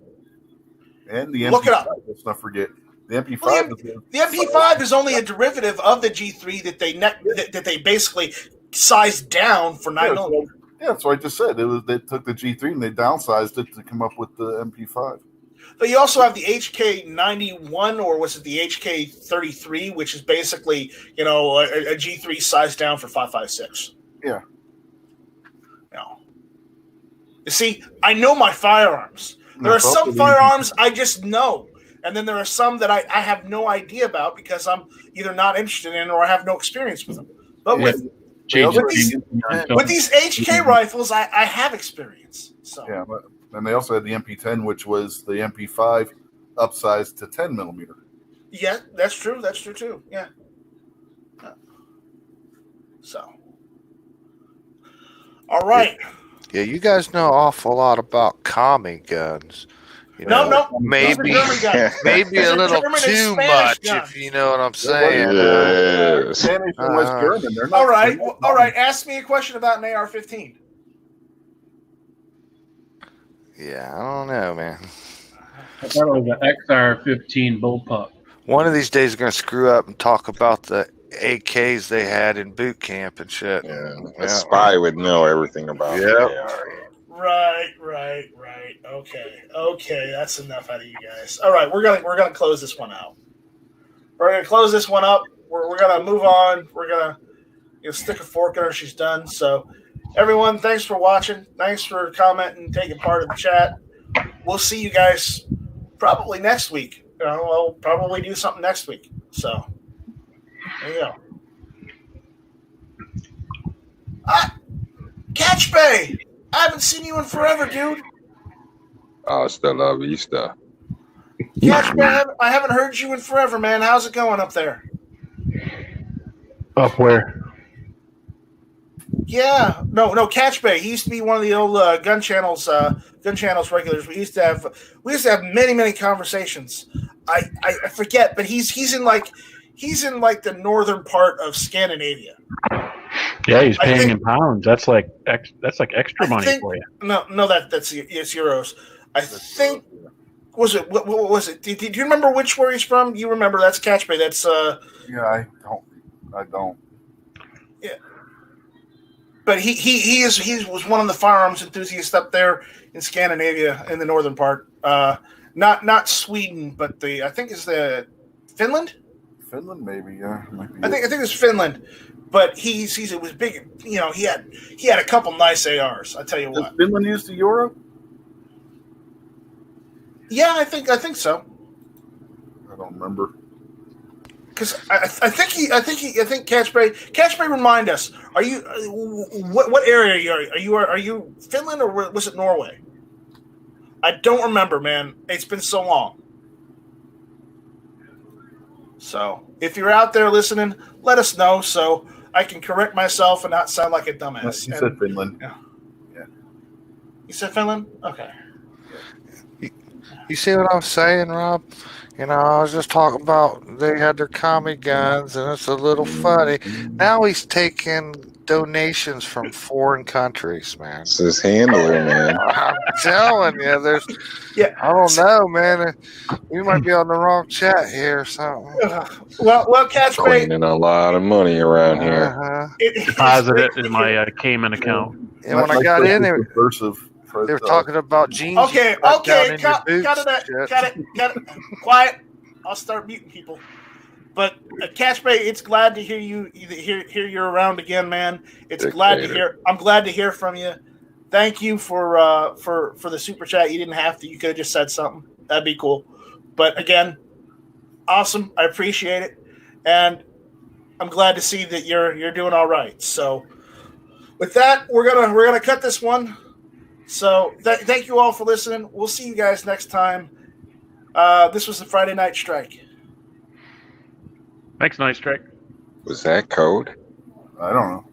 And the MP5. Look it up. Let's not forget. The MP5. Well, the MP5 is only a derivative of the G3 that they basically sized down for 9mm. Yeah, that's what I just said. They took the G3 and they downsized it to come up with the MP5. But you also have the HK91, or was it the HK33, which is basically a G3 sized down for 5.56. Yeah. No. You see, I know my firearms. There are some firearms I just know. And then there are some that I have no idea about because I'm either not interested in or I have no experience with them. But with these HK rifles, I have experience. So. Yeah, and they also had the MP10, which was the MP5 upsized to 10mm. Yeah, that's true. That's true too. Yeah. So. All right. Yeah, you guys know an awful lot about commie guns. No. Maybe a little too much, if you know what I'm saying. Spanish and West German. They're not all right. Ask me a question about an AR-15. Yeah, I don't know, man. I thought it was an XR-15 bullpup. One of these days, we're going to screw up and talk about the AKs they had in boot camp and shit. Yeah, a spy would know everything about it. Right. Okay. That's enough out of you guys. All right, we're gonna close this one out. We're gonna close this one up. We're gonna move on. We're gonna stick a fork in her. She's done. So, everyone, thanks for watching. Thanks for commenting, taking part in the chat. We'll see you guys probably next week. We'll probably do something next week. So, there you go. Catch Bay! I haven't seen you in forever, dude. Oh, still love you, stuff. Catch Bay, I haven't heard you in forever, man. How's it going up there? Up where? Yeah, no, Catch Bay. He used to be one of the old gun channels regulars. We used to have many conversations. I forget, but he's in like the northern part of Scandinavia. Yeah, he's paying in pounds. That's like extra money for you. No, that's euros. I think what was it? Do you remember where he's from? You remember? That's Catch Bay. That's Yeah, I don't. Yeah. But he was one of the firearms enthusiasts up there in Scandinavia in the northern part. Not Sweden, but I think it's the Finland. Finland, maybe, yeah. I think it's Finland. But it was big. He had a couple nice ARs. I tell you what. Does Finland use the euro? Yeah, I think so. I don't remember. Because I think Catch Bay. Remind us. Are you what area are you? Are you Finland or was it Norway? I don't remember, man. It's been so long. So if you're out there listening, let us know so I can correct myself and not sound like a dumbass. You said Finland. Yeah. You said Finland? Okay. You see what I'm saying, Rob? You know, I was just talking about they had their Tommy guns, and it's a little funny. Now he's taking donations from foreign countries, man. It's his handler, man. I'm telling you, there's. Yeah. I don't know, man. We might be on the wrong chat here or something. Well, Catch Bait. Cleaning a lot of money around here. Deposit it in my Cayman account. And when I got in there, they were talking about jeans. Okay, cut it. Quiet. I'll start muting people. But Catch Bait, it's glad to hear you. Hear you're around again, man. It's glad to hear. I'm glad to hear from you. Thank you for the super chat. You didn't have to. You could have just said something. That'd be cool. But again, awesome. I appreciate it, and I'm glad to see that you're doing all right. So, with that, we're gonna cut this one. So thank you all for listening. We'll see you guys next time. This was the Friday Night Strike. Thanks, Night Strike. Was that code? I don't know.